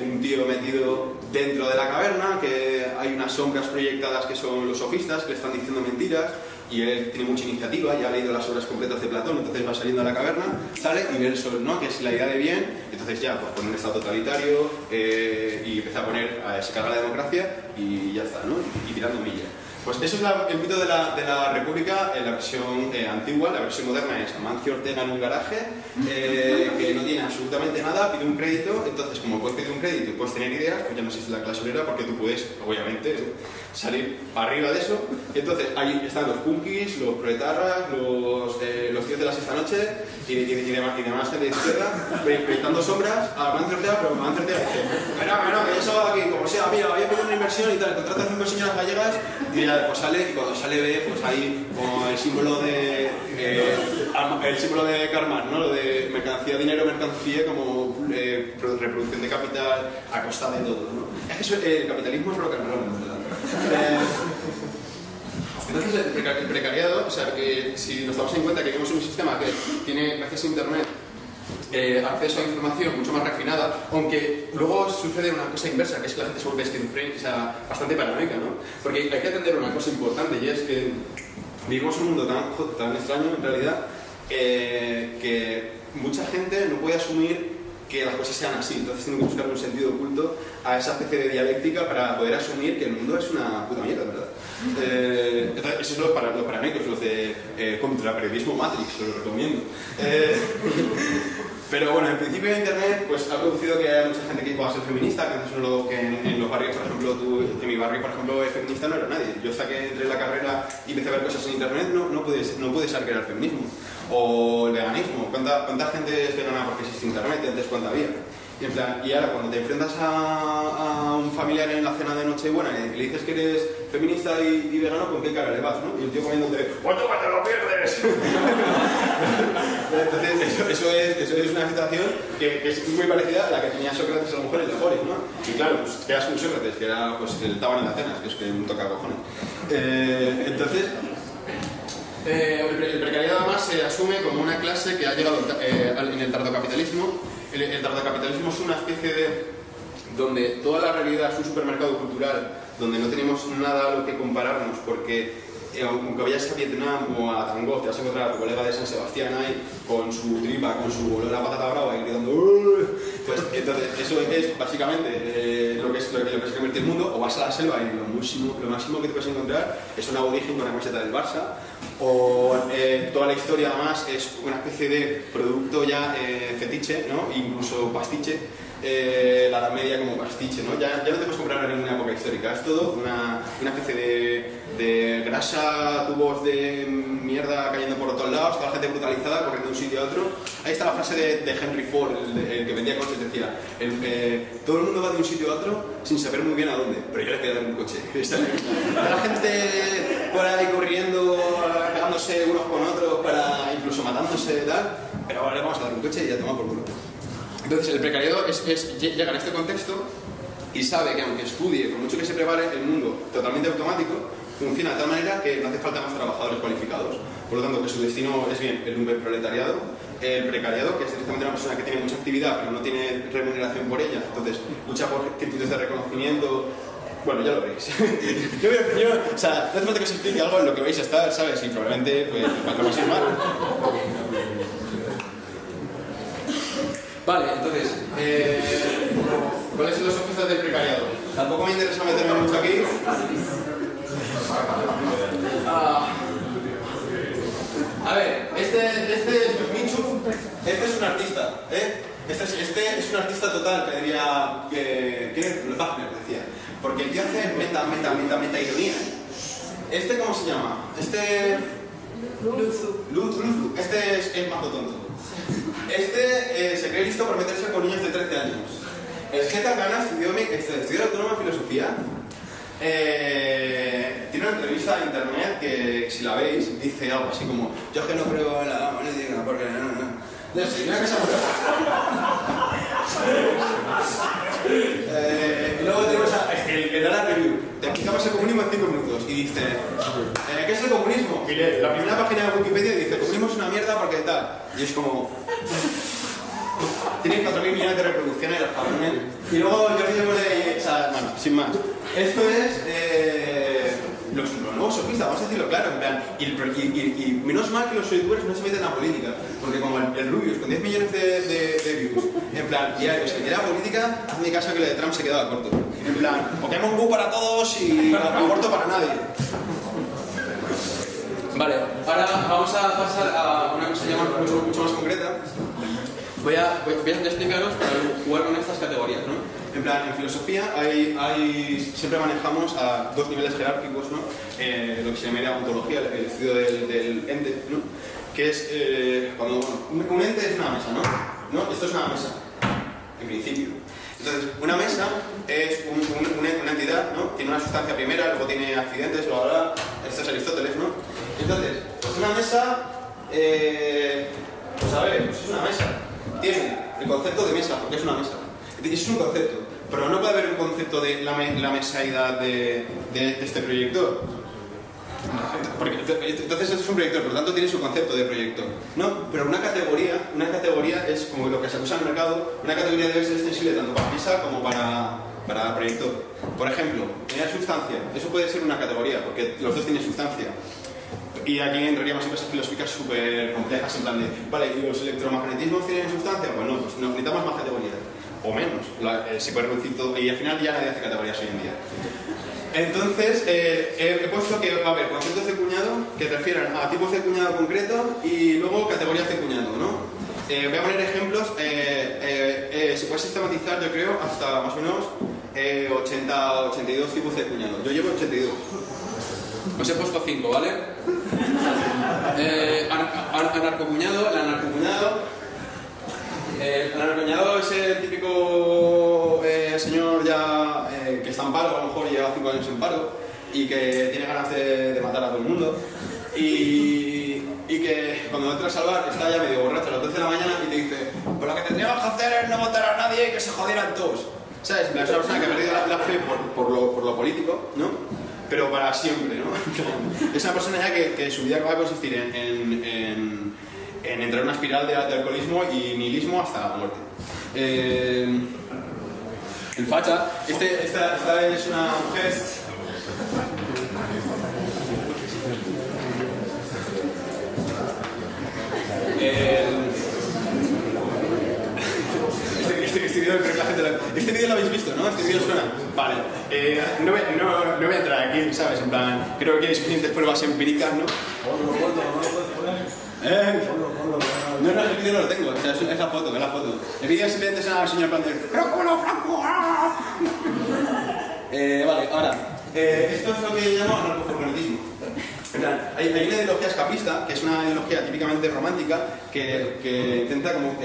un tío metido dentro de la caverna, que hay unas sombras proyectadas que son los sofistas, que le están diciendo mentiras, y él tiene mucha iniciativa, ya ha leído las obras completas de Platón, entonces va saliendo a la caverna, sale y ve el sol, ¿no? Que es la idea de bien, entonces ya pues pone un estado totalitario y empieza a poner, se carga la democracia y ya está, ¿no? Y tirando millas. Pues eso es el mito de la República en la versión antigua. La versión moderna es Amancio Ortega en un garaje, que no tiene absolutamente nada, pide un crédito. Entonces, como puedes pedir un crédito y puedes tener ideas, pues ya no existe la clase obrera, porque tú puedes, obviamente, salir para arriba de eso. Y entonces ahí están los punkis, los proletarras, los tíos de la sexta noche y demás gente de izquierda, proyectando sombras a Amancio Ortega, pero Amancio Ortega dice: que yo salgo de aquí, como sea, mira, voy a pedir una inversión y tal, contratas 5 señoras gallegas, y ya pues sale, y cuando sale ve, pues ahí como el símbolo de Karl Marx, ¿no? Lo de mercancía, dinero, mercancía, como reproducción de capital a costa de todo, ¿no? Es que eso, el capitalismo es rock and roll, ¿verdad? Entonces el precariado, o sea, que si nos damos en cuenta que vivimos en un sistema que tiene, gracias a Internet, acceso a información mucho más refinada, aunque luego sucede una cosa inversa, que es que la gente se vuelve esquizofrénica, o sea, bastante paranoica, ¿no? Porque hay que atender una cosa importante, y es que vivimos en un mundo tan extraño, en realidad, que mucha gente no puede asumir que las cosas sean así, entonces tienen que buscar un sentido oculto a esa especie de dialéctica para poder asumir que el mundo es una puta mierda, ¿verdad? Entonces, esos son los paranoicos, los de contraperiodismo Matrix, os lo recomiendo. Pero bueno, en principio de Internet pues ha producido que haya mucha gente que va a ser feminista, que antes no que en los barrios, por ejemplo, en mi barrio, por ejemplo, feminista no era nadie. Yo entré en la carrera y empecé a ver cosas en Internet, no pude saber qué era el feminismo. O el veganismo, ¿cuánta gente es vegana porque existe Internet? Antes, ¿cuánta había? Y, en plan, y ahora cuando te enfrentas a un familiar en la cena de Nochebuena y le dices que eres feminista y vegano, ¿con qué cara le vas, no? Y el tío comiéndote: ¡pues tú que te lo pierdes! Entonces, eso es una situación que es muy parecida a la que tenía Sócrates a lo mejor en la Polis, ¿no? Y claro, pues quedas con Sócrates, que era pues el tabán en las cenas, que es que un toca cojones. Entonces, el precariado además se asume como una clase que ha llegado en el tardocapitalismo. El tardocapitalismo es una especie de donde toda la realidad es un supermercado cultural, donde no tenemos nada a lo que compararnos, porque aunque vayas a Vietnam o a Tango, te vas a encontrar a tu colega de San Sebastián ahí con su tripa, con su olor a patata brava y gritando "Uy". Pues entonces eso es básicamente lo que se convierte el mundo. O vas a la selva y lo máximo que te puedes encontrar es un aborigen con una camiseta del Barça, o toda la historia además es una especie de producto ya fetiche, ¿no? Incluso pastiche. La Edad Media como pastiche, ¿no? Ya no te puedes comprar en ninguna época histórica, es todo una especie de grasa, tubos de mierda cayendo por todos lados, toda la gente brutalizada, corriendo de un sitio a otro. Ahí está la frase de Henry Ford, el que vendía coches, decía, todo el mundo va de un sitio a otro sin saber muy bien a dónde, pero yo le quedo en un coche. Está la gente por ahí corriendo, pegándose unos con otros, incluso matándose y tal, pero ahora le vamos a dar un coche y ya toma por culo. Entonces, el precariado llega en este contexto y sabe que aunque estudie, por mucho que se prepare, el mundo totalmente automático funciona de tal manera que no hace falta más trabajadores cualificados. Por lo tanto, que su destino es bien el lumpenproletariado, el precariado, que es directamente una persona que tiene mucha actividad pero no tiene remuneración por ella, entonces lucha por criterios de reconocimiento. Bueno, ya lo veréis. O sea, no hace falta que os explique algo en lo que vais a estar, ¿sabes? Y probablemente, pues, lo paséis mal. Vale, entonces, ¿cuáles son los objetos del precariado? Tampoco me interesa meterme mucho aquí. A ver, este es Michu, este es un artista, Este es un artista total, que diría que Wagner decía, porque el tío hace meta ironía. Este, ¿cómo se llama? Este... Luzu. Este es mazo tonto. Este se cree listo para meterse con niños de 13 años. El Geta Gana estudió autónoma filosofía. Tiene una entrevista a internet que, si la veis, dice algo así como: yo es que no creo en la política porque no sé, una cosa y luego tenemos el Dala Review. Te explicamos el comunismo en 5 minutos y dice: ¿qué es el comunismo? Y la primera página de Wikipedia dice: comunismo es una mierda porque tal. Y es como... Tienen 4.000 millones de reproducciones los cabrones. Y luego yo me llevo de... O sea, bueno, sin más. Esto es... los nuevos sofistas, vamos a decirlo claro, en plan... Y menos mal que los youtubers no se meten a política. Porque como el Rubius, con 10 millones de views, en plan, ya que se metiera a política, hazme caso que lo de Trump se quedaba corto. En plan, Pokémon Go para todos y aborto para nadie. Vale, ahora vamos a pasar a una cosa ya mucho más concreta. Voy a explicaros para jugar con estas categorías, ¿no? En plan, en filosofía siempre manejamos a dos niveles jerárquicos, ¿no? Lo que se llamaría ontología, el estudio del ente, ¿no? Que es cuando un ente es una mesa, ¿no? Esto es una mesa, en principio. Entonces, una mesa es una entidad, ¿no? Tiene una sustancia primera, luego tiene accidentes, bla, bla, bla. Esto es Aristóteles, ¿no? Entonces, pues una mesa, pues a ver, pues es una mesa. Tiene el concepto de mesa, porque es una mesa. Es un concepto, pero no puede haber un concepto de la mesaidad de este proyector. Porque, entonces esto es un proyector, por lo tanto tiene su concepto de proyector. No, pero una categoría es como lo que se usa en el mercado. Una categoría debe ser extensible tanto para mesa como para proyector. Por ejemplo, tener sustancia, eso puede ser una categoría, porque los dos tienen sustancia. Y aquí entraríamos en cosas filosóficas súper complejas, en plan de, vale, ¿y los electromagnetismos tienen sustancia? Pues no, pues necesitamos más categorías, o menos, se puede reducir todo, y al final ya nadie hace categorías hoy en día. Entonces, he puesto que va a haber conceptos de cuñado que refieran a tipos de cuñado concreto y luego categorías de cuñado, ¿no? Voy a poner ejemplos, se puede sistematizar, yo creo, hasta más o menos 82 tipos de cuñado. Yo llevo 82. Os he puesto 5, ¿vale? Anarcocuñado, el anarcocuñado es el típico señor ya que está en paro, a lo mejor lleva 5 años en paro y que tiene ganas de matar a todo el mundo y que cuando entra a salvar está ya medio borracho a las 12 de la mañana y te dice: pues lo que tendríamos que hacer es no matar a nadie y que se jodieran todos. ¿Sabes? Es una persona que ha perdido la fe por lo político, ¿no? Pero para siempre, ¿no? Es una persona ya que su vida va a consistir en entrar en una espiral de alcoholismo y nihilismo hasta la muerte. El facha, esta es una mujer. este vídeo creo que la gente este vídeo lo habéis visto, ¿no? Este vídeo suena. Vale. No voy a entrar aquí, ¿sabes? En plan, creo que hay suficientes pruebas empíricas, ¿no? No, el vídeo no lo tengo, o sea, es la foto, es la foto. El vídeo simplemente es una señora en plan de ¡pero cómo lo Franco! Vale, ahora, esto es lo que llamo anarcofurgonetismo. Hay una ideología escapista, que es una ideología típicamente romántica, que intenta como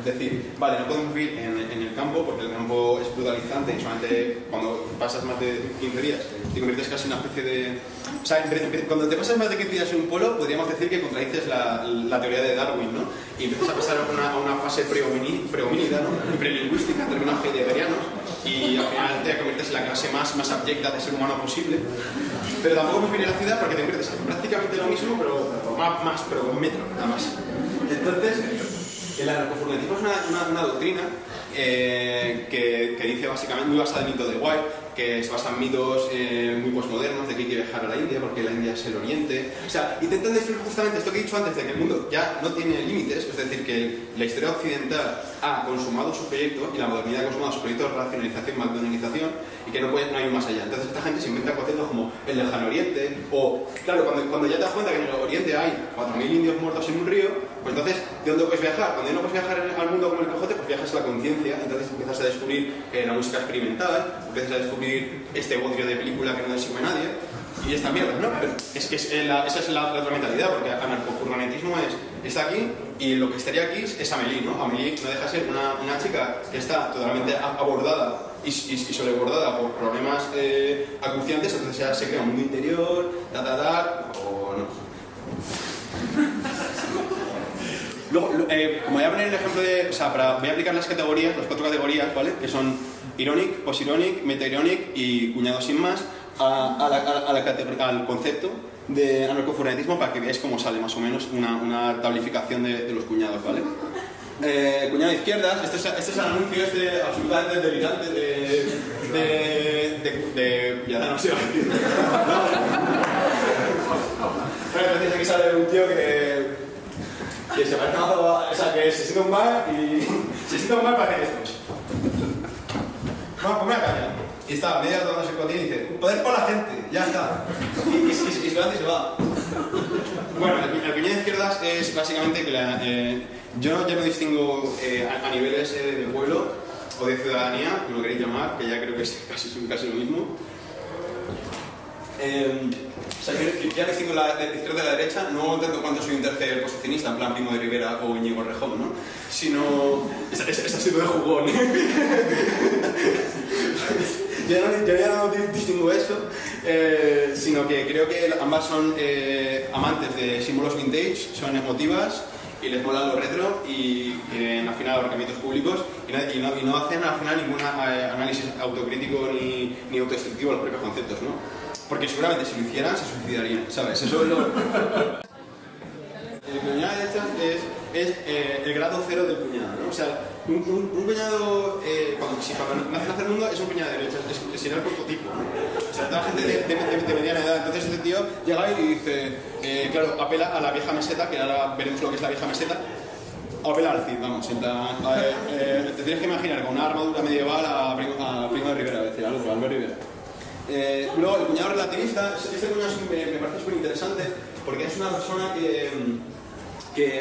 decir, vale, no podemos vivir en el campo, porque el campo es brutalizante y solamente cuando pasas más de 15 días te conviertes casi en una especie de... O sea, cuando te pasas más de 15 días en un polo, podríamos decir que contradices la teoría de Darwin, ¿no? Y empiezas a pasar a una fase prehomínida, ¿no? Y prelingüística, en términos heideggerianos, y al final te conviertes en la clase más abyecta de ser humano posible. Pero tampoco puedes vivir en la ciudad porque te conviertes en prácticamente lo mismo, pero con metro, nada más. Entonces, el anarcofurgonetismo es una doctrina que dice básicamente, muy basada en el mito de White, que se basa en mitos muy postmodernos de que hay que viajar a la India porque la India es el Oriente. O sea, intentan destruir justamente esto que he dicho antes, de que el mundo ya no tiene límites, es decir, que la historia occidental ha consumado su proyecto y la modernidad ha consumado su proyecto de racionalización, macdonalización, y que no hay un más allá. Entonces esta gente se inventa conceptos como el lejano Oriente, o, claro, cuando ya te das cuenta que en el Oriente hay 4.000 indios muertos en un río, pues entonces, ¿de dónde puedes viajar? Cuando ya no puedes viajar al mundo como el Quijote, pues viajas a la conciencia, entonces empiezas a descubrir la música experimental, empiezas a descubrir este bodrio de película que no le sirve a nadie, y esta mierda, ¿no? Pero es que esa es la otra mentalidad, porque anarcofurgonetismo está aquí, y lo que estaría aquí es Amélie, ¿no? Amélie no deja de ser una chica que está totalmente abordada y sobrebordada por problemas acuciantes, entonces ya se crea un mundo interior, o no. Luego, como voy a poner el ejemplo de... O sea, voy a aplicar las 4 categorías, ¿vale? Que son ironic, post-ironic, meta-ironic y cuñado sin más al concepto de anarcofurgonetismo para que veáis cómo sale más o menos una tablificación de los cuñados, ¿vale? Cuñado de izquierdas, este es el anuncio absolutamente delirante ya no sé. Entonces aquí sale un tío que se parece más o sea, que se siente un bar y se siente un bar para hacer esto. Vamos, ponme la caña. Y está media hora dándose con ti y dice, poder por la gente, ya está. Y se levanta y se va. Bueno, el cuñado de izquierdas es básicamente que yo ya no distingo a niveles de pueblo o de ciudadanía, como lo queréis llamar, que ya creo que es casi lo mismo. O sea, yo ya distingo la izquierda de la derecha, no tanto cuando soy un tercer posicionista, en plan Primo de Rivera o Íñigo Rejón, ¿no? Sino... Esa ha sido de jugón. Yo ya no distingo eso, sino que creo que ambas son amantes de símbolos vintage, son emotivas y les mola lo retro y quieren al final abarcamientos públicos y no hacen al final ningún análisis autocrítico ni autodestructivo de los propios conceptos, ¿no? Porque seguramente si lo hicieran se suicidarían, ¿sabes? Eso es lo... El cuñado de derechas es el grado cero del cuñado, ¿no? O sea, un cuñado, cuando nace el mundo, es un cuñado de derechas, sería el prototipo, ¿no? O sea, toda la gente de mediana edad. Entonces este tío llega y dice, claro, apela a la vieja meseta, que ahora veremos lo que es la vieja meseta, apela al Cid, vamos, en plan, te tienes que imaginar con una armadura medieval a Primo de Rivera, es decir, a Albert Rivera. Luego, el cuñado relativista, este cuñado me parece súper interesante porque es una persona que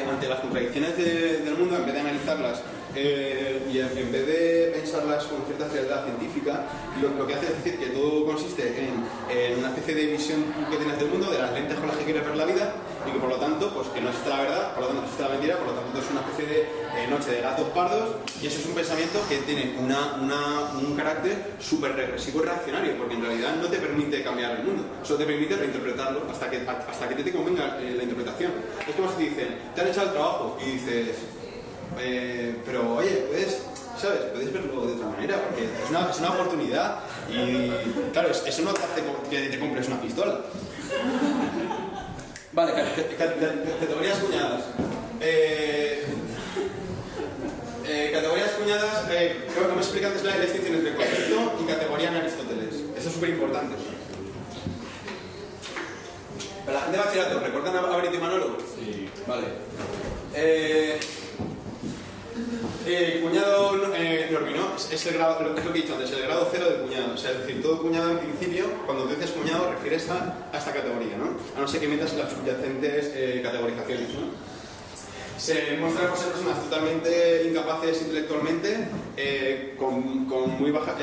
ante las contradicciones del mundo, en vez de analizarlas y en vez de pensarlas con cierta frialdad científica, lo que hace es decir que todo consiste en una especie de visión que tienes del mundo, de las lentes con las que quieres ver la vida, y que por lo tanto, pues que no existe la verdad, por lo tanto no existe la mentira, por lo tanto es una especie de noche de gatos pardos, y eso es un pensamiento que tiene un carácter súper regresivo y reaccionario, porque en realidad no te permite cambiar el mundo, solo te permite reinterpretarlo hasta que te convenga la interpretación. Es como si te dicen, te han echado el trabajo, y dices, pero oye, ¿sabes? Puedes verlo de otra manera, porque es una oportunidad, y claro, eso no te hace que te compres una pistola. Vale, categorías cuñadas. Categorías cuñadas, creo que me explican antes la distinción entre concepto y categoría en Aristóteles. Eso es súper importante. Pero la gente de bachillerato, ¿recuerdan a Benito y Manolo? Sí. Vale. Cuñado normi, ¿no? Es el grado, es lo que he dicho antes, el grado cero del cuñado. O sea, es decir, todo cuñado en principio, cuando tú dices cuñado, refieres a esta categoría, ¿no? A no ser que metas las subyacentes categorizaciones, ¿no? Se muestran por ser personas totalmente incapaces intelectualmente, con muy baja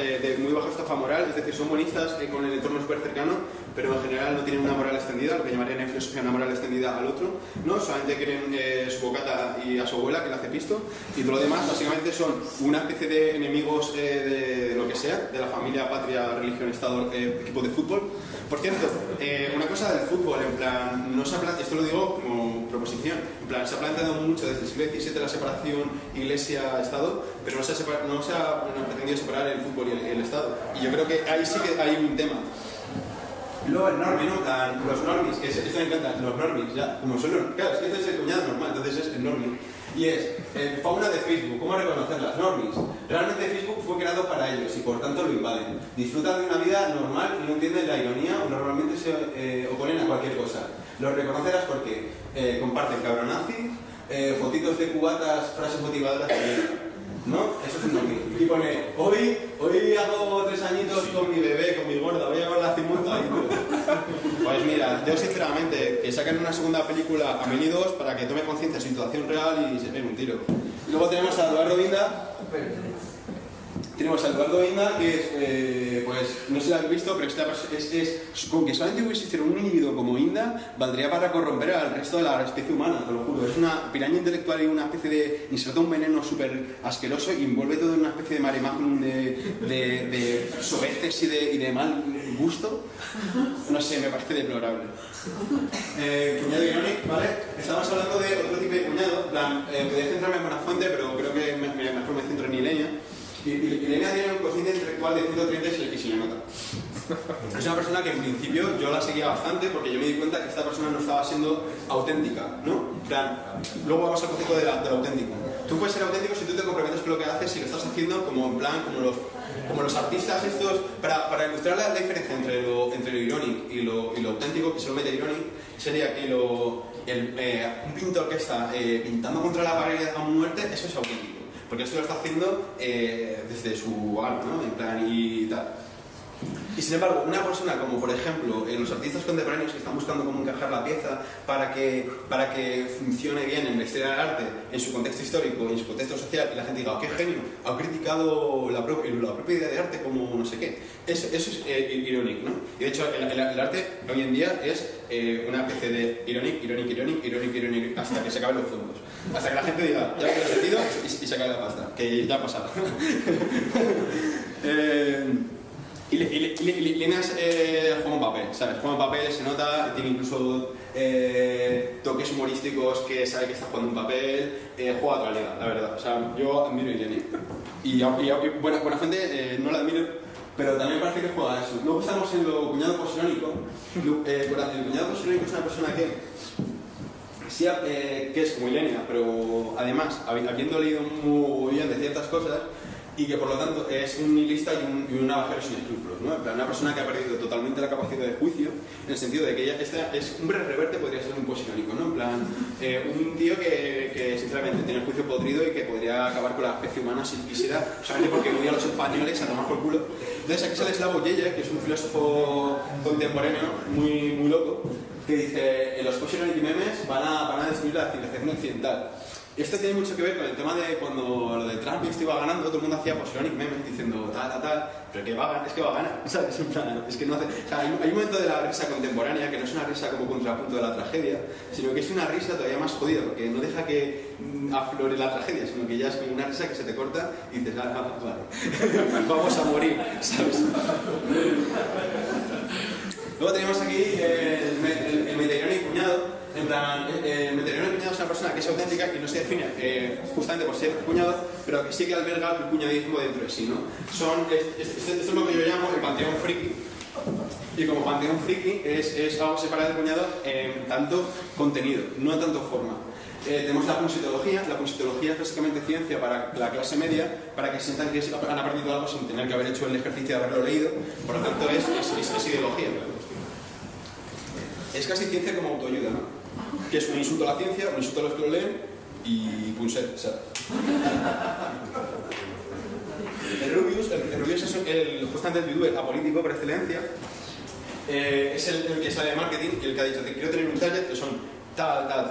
estafa moral, es decir, son buenistas con el entorno súper cercano, pero en general no tienen una moral extendida, lo que llamarían en filosofía una moral extendida al otro, ¿no? Solamente quieren su bocata y a su abuela, que le hace pisto, y todo lo demás básicamente son una especie de enemigos de lo que sea, de la familia, patria, religión, estado, equipo de fútbol. Por cierto, una cosa del fútbol, en plan, no se esto lo digo como proposición, en plan, se ha planteado mucho desde el siglo XVII la separación Iglesia-Estado, pero no se ha pretendido separar el fútbol y el Estado. Y yo creo que ahí sí que hay un tema. Luego el normie, ¿no? Los normies, que esto me encanta, los normies, ya, como son los... Claro, es que este es el cuñado normal, entonces es el normie. Y es, fauna de Facebook, ¿cómo reconocer las normies? Realmente Facebook fue creado para ellos y por tanto lo invaden. Disfrutan de una vida normal y no entienden la ironía o normalmente se oponen a cualquier cosa. Los reconocerás porque comparten cabronazi, fotitos de cubatas, frases motivadoras, ¿no? Eso es un normie. Y pone, hoy hago 3 añitos con mi bebé, con mi gorda, voy a llevar la cimuta y todo. Pues mira, yo sinceramente, que saquen una segunda película a Meni 2 para que tome conciencia de situación real y se pegue un tiro. Luego tenemos a Eduardo Inda. Que es, pues, no sé si lo habéis visto, pero con que solamente hubiese un individuo como Inda, valdría para corromper al resto de la especie humana, te lo juro. Es una piraña intelectual y una especie de... inserta un veneno súper asqueroso y envuelve todo en una especie de mare magnum de sobeces y de mal gusto. No sé, me parece deplorable. Cuñado Ironic, ¿vale? Estamos hablando de otro tipo de cuñado. Podría centrarme en Buenafuente, pero creo que mejor me centro en Ilenia. Y Ilenia tiene un cociente intelectual de 130 y se le nota. Es una persona que en principio yo la seguía bastante porque yo me di cuenta que esta persona no estaba siendo auténtica, ¿no? En plan, luego vamos al concepto de lo auténtico. Tú puedes ser auténtico si tú te comprometes con lo que haces y lo estás haciendo como en plan, como los artistas estos, para ilustrar la diferencia entre lo ironic y lo auténtico, que se lo mete ironic, sería que un pintor que está pintando contra la pared a muerte, eso es auténtico. Porque esto lo está haciendo desde su alma, ¿no? En plan y tal. Y sin embargo, una persona como por ejemplo los artistas contemporáneos que están buscando cómo encajar la pieza para que funcione bien en la historia del arte, en su contexto histórico, en su contexto social, y la gente diga, oh, qué genio, ha criticado la propia idea de arte como no sé qué. Eso es irónico, ¿no? Y de hecho el arte hoy en día es una especie de ironic, hasta que se acaben los fondos. Hasta que la gente diga, ya lo he sentido y se acabe la pasta, que ya ha pasado. Y líneas juega un papel, ¿sabes? Juega un papel, se nota, tiene incluso toques humorísticos que sabe que está jugando un papel, juega a toda la liga, la verdad. O sea, yo admiro a Irene. Y Buenafuente no la admiro, pero también parece que juega a eso. Luego estamos en lo cuñado posirónico. El cuñado posirónico es una persona que es como Ilenia, pero además, habiendo leído muy bien de ciertas cosas, y que por lo tanto es un nihilista y un navajero sin escrúpulos, ¿no? En plan, una persona que ha perdido totalmente la capacidad de juicio, en el sentido de que ella es un reverte, podría ser un posirónico, ¿no? En plan, un tío que sinceramente tiene el juicio podrido y que podría acabar con la especie humana si quisiera, solamente porque odia a los españoles a tomar por culo. Entonces aquí sale Slavoj Žižek, que es un filósofo contemporáneo muy loco, que dice, los posirónicos y memes van a destruir la civilización occidental. Esto tiene mucho que ver con el tema de cuando lo de Trump iba ganando, todo el mundo hacía posirónicos memes diciendo tal, pero que va a ganar, ¿sabes? En plan, es que no hace... O sea, hay un momento de la risa contemporánea que no es una risa como contrapunto de la tragedia, sino que es una risa todavía más jodida, porque no deja que aflore la tragedia, sino que ya es como una risa que se te corta y dices, vale, vamos a morir, ¿sabes? Luego tenemos aquí el meteorónico cuñado. En plan, el meteorónico cuñado es una persona que es auténtica y no se define justamente por ser cuñado, pero que sí que alberga el cuñadismo dentro de sí, ¿no? Esto es lo que yo llamo el panteón friki. Y como panteón friki es algo separado del cuñado en tanto contenido, no en tanto forma. Tenemos la punsitología es básicamente ciencia para la clase media, para que sientan que han aprendido algo sin tener que haber hecho el ejercicio de haberlo leído, por lo tanto es ideología. Es casi ciencia como autoayuda, ¿no? Que es un insulto a la ciencia, un insulto a los que lo leen, y Punset, o sea. El Rubius es justamente el VTuber apolítico por excelencia. Es el que sabe de marketing y el que ha dicho que quiero tener un target que son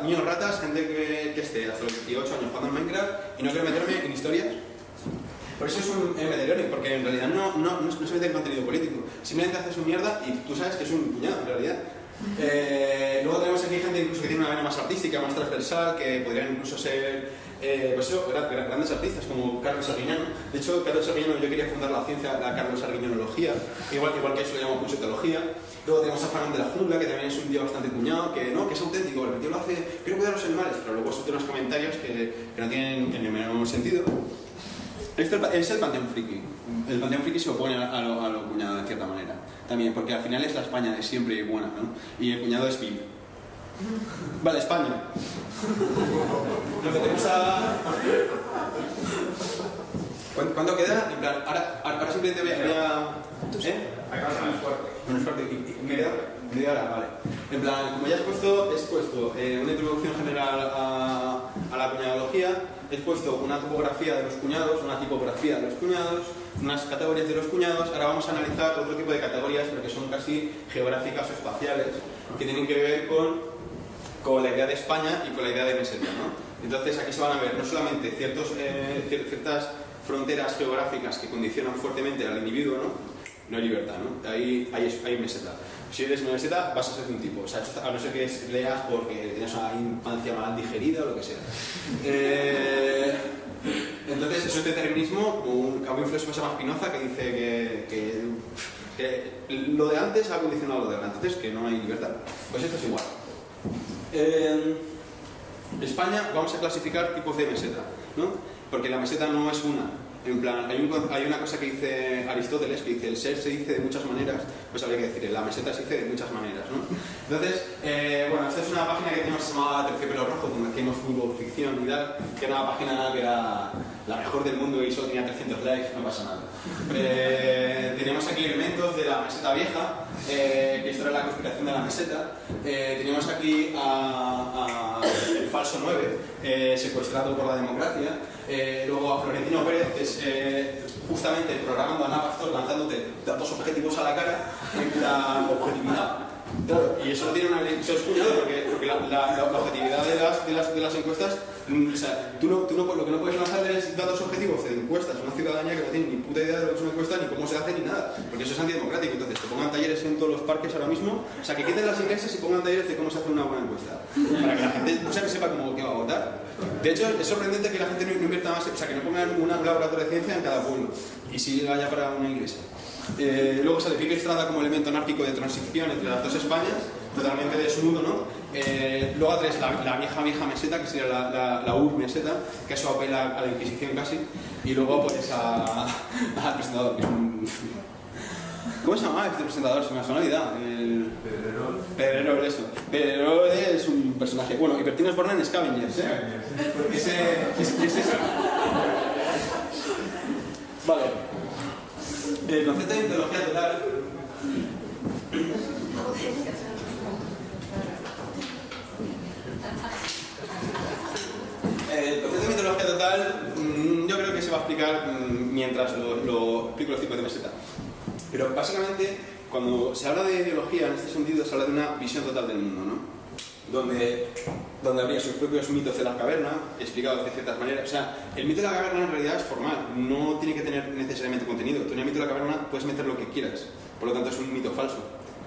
niños ratas, gente que esté hasta los 18 años jugando en Minecraft y no quiero meterme en historias. Por eso es un meteoric, porque en realidad no se mete en contenido político. Simplemente hace su mierda y tú sabes que es un puñado en realidad. Luego tenemos aquí gente incluso que tiene una vena más artística, más transversal, que podrían incluso ser pues eso, grandes artistas como Carlos Arguiñano. De hecho, Carlos Arguiñano, yo quería fundar la ciencia, la Carlos Arguiñanología, igual que eso lo llamo Punsetología. Luego tenemos a Fran de la Jungla, que también es un tío bastante cuñado, que es auténtico, el tío lo hace, quiero cuidar a los animales, pero luego suelta unos comentarios que no tienen el menor sentido. Este es el Panteón Friki. El Panteón Friki se opone a lo cuñado de cierta manera. También, porque al final es la España de siempre y buena, ¿no? Y el cuñado es VIP. Vale, España. Lo metemos a... ¿Cuánto queda? En plan, ahora simplemente voy a... Menos fuerte. Media hora, vale. En plan, como ya he puesto una introducción general a la cuñadología. He puesto una topografía de los cuñados, una tipografía de los cuñados, unas categorías de los cuñados. Ahora vamos a analizar otro tipo de categorías, pero que son casi geográficas o espaciales, que tienen que ver con la idea de España y con la idea de meseta, ¿no? Entonces aquí se van a ver no solamente ciertas fronteras geográficas que condicionan fuertemente al individuo, ¿no? No hay libertad, ¿no? Hay meseta. Si eres una meseta, vas a ser de un tipo. O sea, a no ser que leas porque tienes una infancia mal digerida o lo que sea. Entonces, eso es determinismo, como un filósofo que se llama Spinoza, que dice que lo de antes ha condicionado lo de ahora, entonces que no hay libertad. Pues esto es igual. En España vamos a clasificar tipos de meseta, ¿no? Porque la meseta no es una. En plan, hay una cosa que dice Aristóteles, que dice el ser se dice de muchas maneras, pues habría que decir, la meseta se dice de muchas maneras, ¿no? Entonces, bueno, esta es una página que teníamos llamada Terciopelo Rojo, donde hacíamos fútbol, ficción y tal, que era una página que era la mejor del mundo y solo tenía 300 likes, no pasa nada. Tenemos aquí elementos de la meseta vieja, que esto era la conspiración de la meseta. Tenemos aquí el falso 9, secuestrado por la democracia. Luego a Florentino Pérez, que es justamente programando a Ana Pastor, lanzándote datos objetivos a la cara, en la objetividad. Claro, y eso tiene eso es cuñado porque la objetividad de las encuestas, o sea, tú lo que no puedes lanzar es datos objetivos de encuestas a una ciudadanía que no tiene ni puta idea de lo que es una encuesta, ni cómo se hace, ni nada, porque eso es antidemocrático. Entonces, te pongan talleres en todos los parques ahora mismo, o sea, que quiten las iglesias y pongan talleres de cómo se hace una buena encuesta, para que la gente que sepa cómo que va a votar. De hecho, es sorprendente que la gente no invierta más, o sea, que no pongan un laboratorio de ciencia en cada pueblo, y si vaya para una iglesia. Luego sale Pipe Estrada como elemento anárquico de transición entre las dos Españas, totalmente desnudo, ¿no? Luego tenés la vieja meseta, que sería la meseta, que eso apela a la Inquisición casi, y luego pues al presentador, que es un... ¿Cómo se llama este presentador? Se me ha sonado el... Pedrerol, eso. Pedrerol es un personaje... Bueno, y Bertino Osborne en Scavengers, ¿eh? Porque es eso. Vale. El concepto de mitología total... El concepto de mitología total yo creo que se va a explicar mientras lo explico los tipos de meseta. Pero básicamente, cuando se habla de ideología, en este sentido, se habla de una visión total del mundo, ¿no? Donde habría sus propios mitos de la caverna, explicados de ciertas maneras. O sea, el mito de la caverna en realidad es formal, no tiene que tener necesariamente contenido. Tú en el mito de la caverna puedes meter lo que quieras, por lo tanto es un mito falso,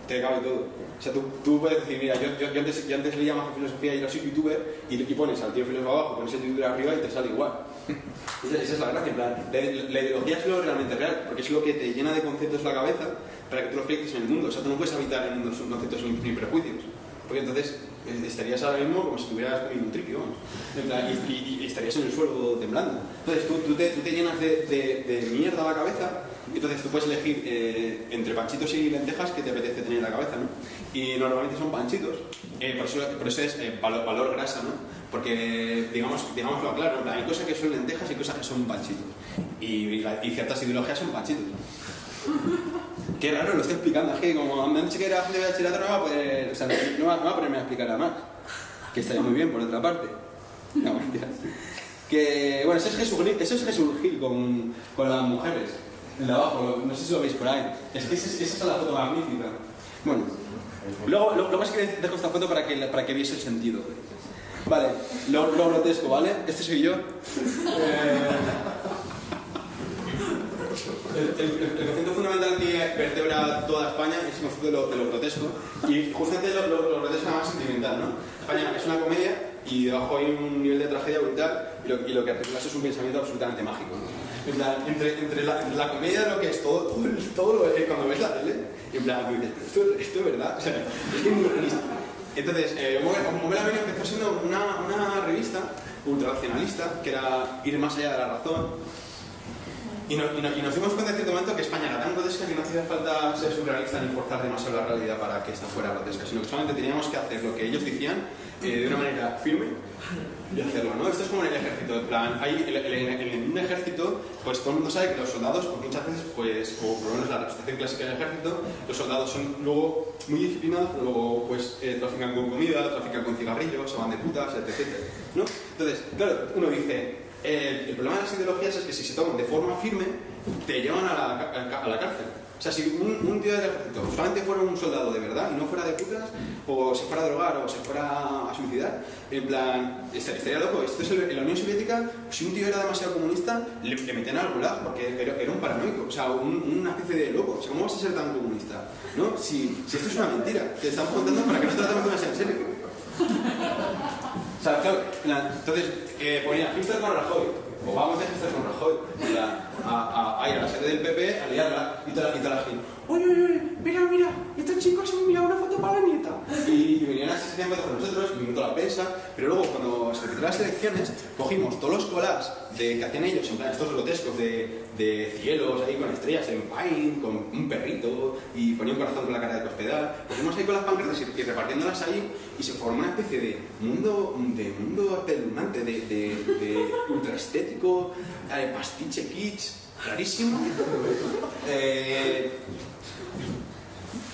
te cabe todo. O sea, tú puedes decir, mira, yo antes leía más filosofía y ahora soy youtuber, y pones al tío filósofo abajo, pones el youtuber arriba y te sale igual. Esa es la gracia, en plan, la ideología es lo realmente real, porque es lo que te llena de conceptos la cabeza para que tú los proyectes en el mundo. O sea, tú no puedes habitar en el mundo sin conceptos ni prejuicios, porque entonces estarías ahora mismo como si tuvieras comido un tripio, vamos. En plan, y estarías en el suelo temblando. Entonces tú te llenas de mierda la cabeza, y entonces tú puedes elegir entre panchitos y lentejas que te apetece tener en la cabeza, ¿no? Y normalmente son panchitos, por eso es valor grasa, ¿no? Porque, digámoslo claro, hay cosas que son lentejas y cosas que son panchitos. Y ciertas ideologías son panchitos. Qué raro, lo estoy explicando. Es que como me han dicho que era de bachillerato, no va a ponerme a explicar a Marx, que estaría muy bien, por otra parte. No, mentira. Que, bueno, eso es Jesús Gil con las mujeres. El de abajo, no sé si lo veis por ahí. Es que esa es la foto magnífica. Bueno, luego es que dejo esta foto para que veáis el sentido. Vale, lo grotesco, ¿vale? Este soy yo. El concepto fundamental que vertebra toda España es el concepto de lo grotesco. Y justamente lo grotesco es más sentimental, ¿no? España es una comedia y debajo hay un nivel de tragedia brutal y lo que articula es un pensamiento absolutamente mágico, ¿no? En plan, entre la comedia lo que es todo cuando ves la tele, en plan, esto es verdad, o sea, es que es muy realista. Entonces, Mueve la Venia empezó siendo una revista ultraracionalista, que era ir más allá de la razón, y nos dimos cuenta en cierto momento que España era tan grotesca que no hacía falta ser surrealista ni forzar demasiado la realidad para que esta fuera grotesca, sino que solamente teníamos que hacer lo que ellos decían de una manera firme y hacerlo, ¿no? Esto es como en el ejército, en plan, en un ejército, pues todo el mundo sabe que los soldados, porque muchas veces, pues, o por lo menos la representación clásica del ejército, los soldados son luego muy disciplinados, pero luego, pues, trafican con comida, trafican con cigarrillos, se van de putas, etc., ¿no? Entonces, claro, uno dice, el problema de las ideologías es que si se toman de forma firme, te llevan a la cárcel. O sea, si un tío del ejército solamente fuera un soldado de verdad y no fuera de putas, o se fuera a drogar, o se fuera a suicidar, en plan, estaría loco. Esto es en la Unión Soviética, si un tío era demasiado comunista, le metían al gulag, porque era un paranoico, o sea, una especie de loco. O sea, ¿cómo vas a ser tan comunista? ¿No? Si esto es una mentira, te estamos contando para que no te lo tomes demasiado en serio. O sea, claro, entonces, ponía Hitler con Rajoy, o vamos de Hitler con Rajoy, a ir a la sede del PP a liarla y toda la gente. Oye, mira, estos chicos han mirado una foto para la nieta. Y venían a hacer fotos con nosotros, y vino toda la prensa, pero luego cuando se retiraron las elecciones, cogimos todos los collages que hacían ellos, en plan estos grotescos de cielos ahí con estrellas en Paint, con un perrito, y ponía un corazón con la cara de Cospedal. Cogimos ahí con las pancartas y repartiéndolas ahí, y se formó una especie de mundo espeluznante, de ultraestético, pastiche kitsch, rarísimo.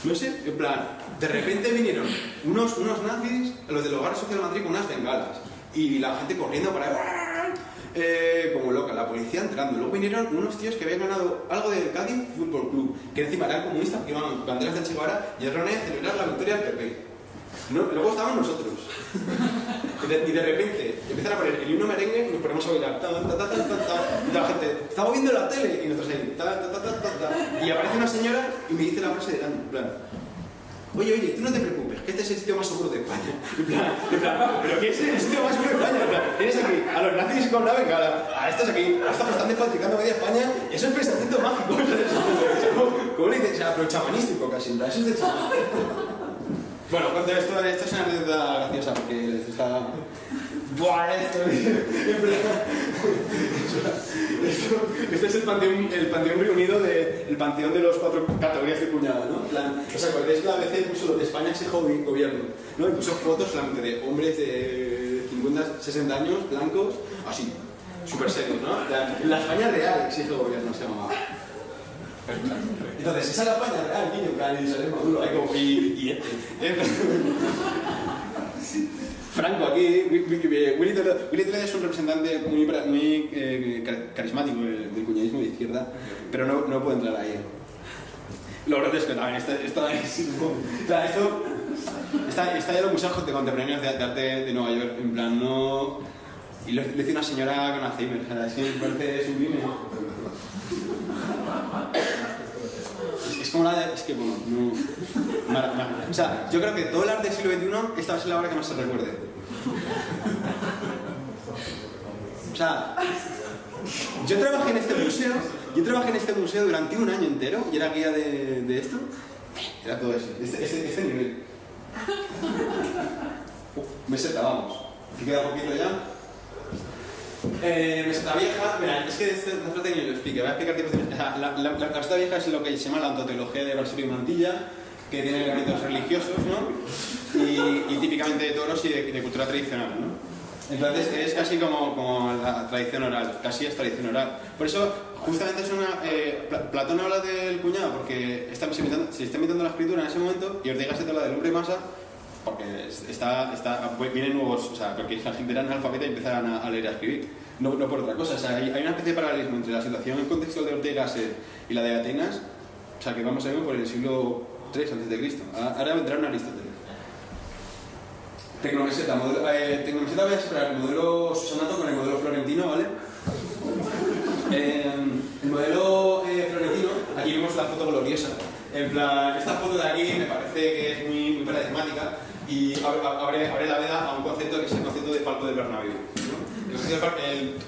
No sé, en plan, de repente vinieron unos nazis, los del Hogar Social de Madrid, con unas bengalas, y la gente corriendo para como loca, la policía entrando. Luego vinieron unos tíos que habían ganado algo del Cádiz Fútbol Club, que encima eran comunistas, que iban banderas de Che Guevara, y llegaron a celebrar la victoria del PP. No, luego estaban nosotros. Y de repente empiezan a poner el himno merengue y nos ponemos a bailar. Y la gente, estamos viendo la tele. Y nosotros ahí. Y aparece una señora y me dice la frase de en plan, oye, tú no te preocupes, que este es el sitio más seguro de España. En plan, pero ¿qué es el sitio más seguro de España? En plan, tienes aquí a los nazis con una bengala, a estos aquí, a estos que están despatricando media España. Eso es pensamiento mágico. ¿Cómo le dices? O sea, pero chamanístico casi. En plan, eso es de chamán. Bueno, cuento esto es una anécdota graciosa porque les está... ¡Buah, esto! Este es el panteón reunido del panteón de los 4 categorías de cuñada, ¿no? ¿Os acordáis que la ABC puso España exige gobierno? ¿No? Y puso fotos solamente de hombres de 50, 60 años, blancos, así, súper serios, ¿no? La España real exige gobierno, se llamaba. Entonces, esa es la España real, niño, y sale Maduro, hay como y Franco aquí, Willy Toledo es un representante muy carismático del cuñadismo de izquierda, pero no puede entrar ahí. Lo grotesco también, está ya en los museos contemporáneos de arte de Nueva York, en plan, no... Y lo dice una señora con Alzheimer, o sea, es que me parece sublime. Es como la de... Es que, bueno, no... O sea, yo creo que todo el arte del siglo XXI, esta va a ser la hora que más se recuerde. O sea, yo trabajé en este museo durante un año entero y era guía de esto. Era todo eso, este nivel. Meseta, vamos. ¿Te queda poquito ya? Meseta vieja, mira, es que no trata ni lo explique, voy a explicar qué cosa. La meseta vieja es lo que se llama la autoteología de Basilio y Mantilla, que tiene elementos religiosos, ¿no? Y típicamente de toros y de cultura tradicional, ¿no? Entonces es casi como la tradición oral, casi es tradición oral. Por eso, justamente es una... Platón habla del cuñado porque se está inventando la escritura en ese momento y Ortega se habla del hombre masa porque vienen nuevos, o sea, porque la gente era analfabeta y empezaron a leer y a escribir, no por otra cosa. O sea, hay una especie de paralelismo entre la situación en contexto de Ortega y Gasset y la de Atenas, o sea, que vamos a ver por el siglo III a.C. Ahora vendrá Aristóteles. Tecnomeseta, Tecnomeseta voy a separar el modelo Susanato con el modelo florentino, ¿vale? El modelo florentino, aquí vemos la foto gloriosa. En plan, esta foto de aquí me parece que es muy paradigmática y abre la veda a un concepto que es el concepto de palco del Bernabéu, ¿no? El concepto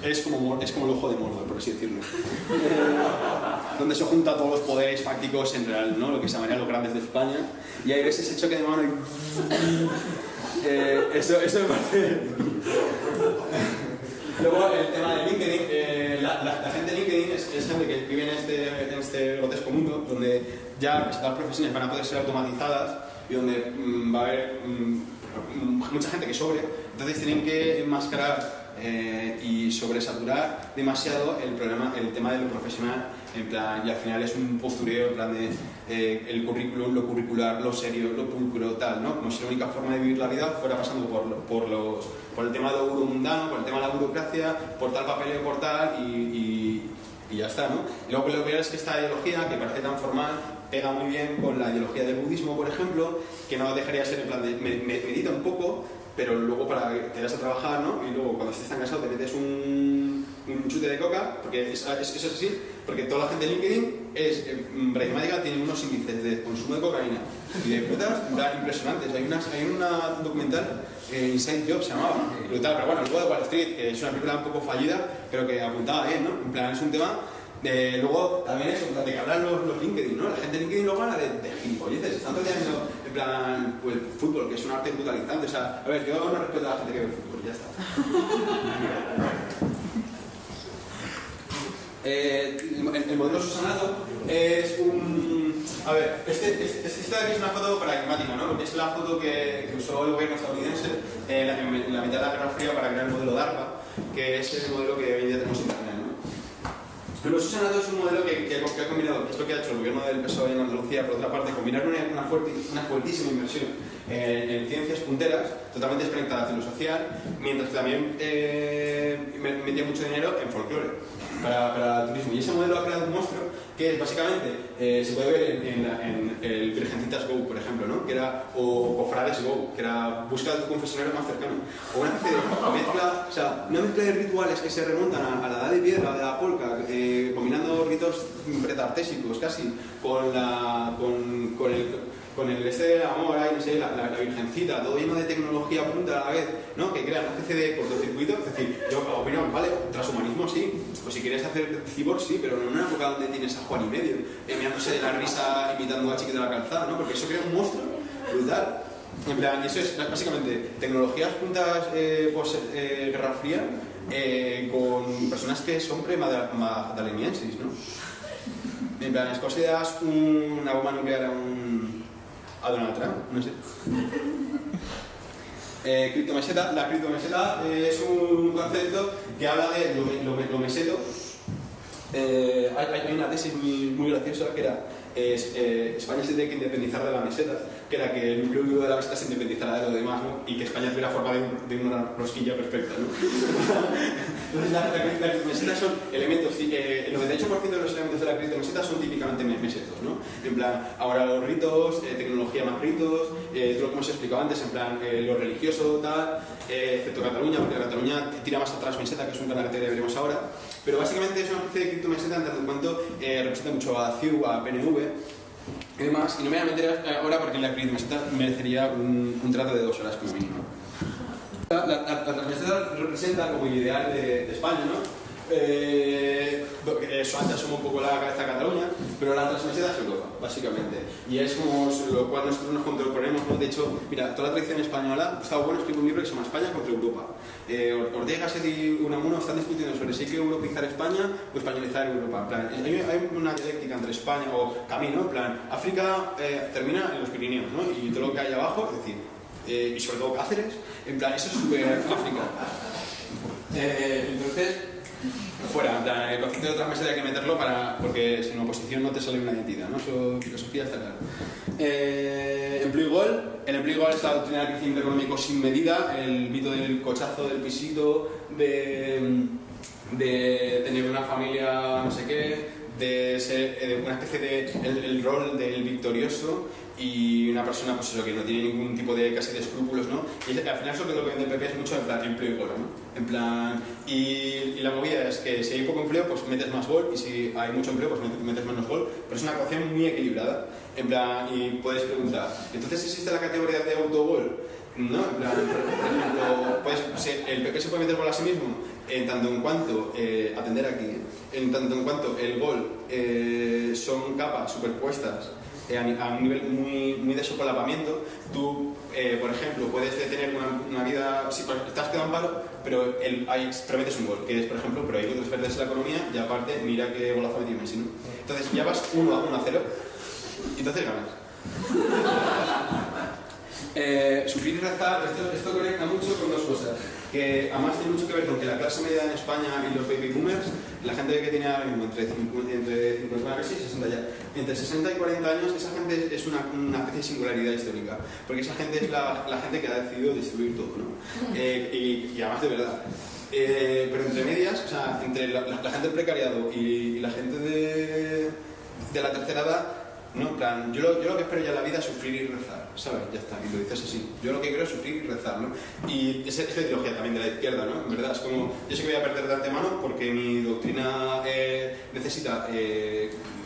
es como el ojo de Mordor, por así decirlo. Donde se juntan todos los poderes fácticos en real, ¿no? Lo que se llamarían los grandes de España. Y ahí ves ese choque de mano y... eso me parece... Luego el tema de LinkedIn, la gente de LinkedIn es gente que vive en este grotesco mundo donde ya las profesiones van a poder ser automatizadas y donde va a haber mucha gente que sobre, entonces tienen que enmascarar y sobresaturar demasiado el tema de lo profesional, en plan, y al final es un postureo en plan de el currículum, lo curricular, lo serio, lo pulcro, tal, ¿no? Como si la única forma de vivir la vida fuera pasando por el tema de lo mundano, por el tema de la burocracia, por tal papeleo, por tal, y ya está, ¿no? Y luego lo peor es que esta ideología, que parece tan formal, pega muy bien con la ideología del budismo, por ejemplo, que no dejaría de ser en plan de medita un poco, pero luego para que te vayas a trabajar, ¿no? Y luego cuando estés tan cansado te metes un chute de coca, porque eso es así, porque toda la gente de LinkedIn es pragmática, tiene unos índices de consumo de cocaína y de frutas impresionantes. Hay una documental, Inside Job se llamaba, brutal, pero bueno, el juego de Wall Street, que es una película un poco fallida, pero que apuntaba bien, ¿no? En plan, es un tema. Luego también eso, de que hablan los LinkedIn, ¿no? La gente de LinkedIn lo gana de gilipolleces. Están todo el día viendo, en plan, pues, fútbol, que es un arte brutalizante. O sea, a ver, yo no respeto a la gente que ve fútbol, ya está. El modelo Susanato es un... A ver, esta de aquí es una foto paradigmática, ¿no? Porque es la foto que usó el gobierno estadounidense en la mitad de la Guerra Fría para crear el modelo DARPA, que es el modelo que hoy en día tenemos en Internet, ¿no? El Susanato es un modelo que ha combinado, que es lo que ha hecho el gobierno del PSOE en Andalucía, por otra parte, combinar una fuertísima inversión en ciencias punteras, totalmente desconectadas de lo social, mientras que también metía mucho dinero en folclore para el turismo. Y ese modelo ha creado un monstruo que básicamente se puede ver en el Virgencitas Go, por ejemplo, ¿no? Que era, o Cofrades Go, que era busca tu confesionario más cercano. O una especie de mezcla, o sea, una mezcla de rituales que se remontan a la edad de piedra, de la polca, combinando ritos pretartésicos casi con el este amor, ahí, no sé, la virgencita, todo lleno de tecnología punta a la vez, ¿no? Que crea una especie de cortocircuito. Es decir, yo opino, vale, transhumanismo sí, o si quieres hacer cyborg sí, pero no en una época donde tienes a Juan y medio, mirándose de la risa imitando a Chiquito de la Calzada, ¿no? Porque eso crea un monstruo brutal. En plan, eso es básicamente tecnologías puntas post-Guerra Fría con personas que son pre-madalenienses, ¿no? En plan, ¿consideras una bomba nuclear a Donald Trump? No sé. Criptomeseta. La criptomeseta es un concepto que habla de lo meseto. Hay una tesis muy graciosa que era España se tiene que independizar de la meseta, que era que el núcleo vivo de la meseta se independizara de lo demás, ¿no? Y que España tuviera forma de una rosquilla perfecta, ¿no? Entonces la criptomeseta son elementos, el 98% de los elementos de la criptomeseta son típicamente mesetos, ¿no? En plan, ahora los ritos, tecnología más ritos, todo lo que hemos explicado antes, en plan, lo religioso, tal, excepto Cataluña, porque Cataluña tira más atrás meseta, que es un canal que veremos ahora, pero básicamente es una especie de criptomeseta en tanto en cuanto representa mucho a CIU, a PNV, y demás, y no me voy a meter ahora porque la criptomeseta merecería un trato de 2 horas como mínimo. La transmeseta representa como ideal de España, ¿no? Eso antes asoma un poco la cabeza de Cataluña, pero la transmeseta es Europa, básicamente. Y es como lo cual nosotros nos contraponemos, ¿no? De hecho, mira, toda la tradición española, está bueno escribir un libro que se llama España contra Europa. Ortega y Unamuno están discutiendo sobre si hay que europeizar España o españolizar Europa. En plan, hay una dialéctica entre España o camino, en plan, África termina en los Pirineos, ¿no? Y todo lo que hay abajo, es decir, y sobre todo Cáceres, en plan, eso es súper África. Entonces, fuera, en plan, el concepto de otras mesas hay que meterlo porque sin oposición no te sale una identidad, ¿no? Eso, filosofía está claro. Empleo igual. El empleo igual es la doctrina del crecimiento económico sin medida, el mito del cochazo, del pisito, de tener una familia no sé qué, de ser una especie de el rol del victorioso y una persona pues eso, que no tiene ningún tipo de casi de escrúpulos, ¿no? Y al final eso que lo que vende el PP es mucho en plan empleo y gol, ¿no? En plan, y la movida es que si hay poco empleo pues metes más gol y si hay mucho empleo pues metes menos gol, pero es una ecuación muy equilibrada. En plan, y puedes preguntar, ¿entonces existe la categoría de autogol? No, en plan, por ejemplo, el PP se puede meter gol a sí mismo en tanto en cuanto, atender aquí, en tanto en cuanto el gol son capas superpuestas a un nivel muy de solapamiento. Tú, por ejemplo, puedes tener una vida, sí, estás quedando en paro, pero metes un gol, que es, por ejemplo, pero hay otros verdes en la economía y aparte, mira qué golazo metió Messi, ¿no? Entonces ya vas 1-0, y entonces ganas. Sufrir y rezar, esto conecta mucho con dos cosas, que además tiene mucho que ver con que la clase media en España y los baby boomers, la gente que tiene ahora mismo entre 50 y 60 ya, entre 60 y 40 años, esa gente es una especie de singularidad histórica, porque esa gente es la gente que ha decidido destruir todo, ¿no? Y además de verdad. Pero entre medias, o sea, entre la gente del precariado y la gente de la tercera edad, no, en plan, yo lo que espero ya en la vida es sufrir y rezar, ¿sabes? Ya está, y lo dices así. Yo lo que quiero es sufrir y rezar, ¿no? Y es la ideología también de la izquierda, ¿no? En verdad, es como, yo sé que voy a perder de antemano porque mi doctrina necesita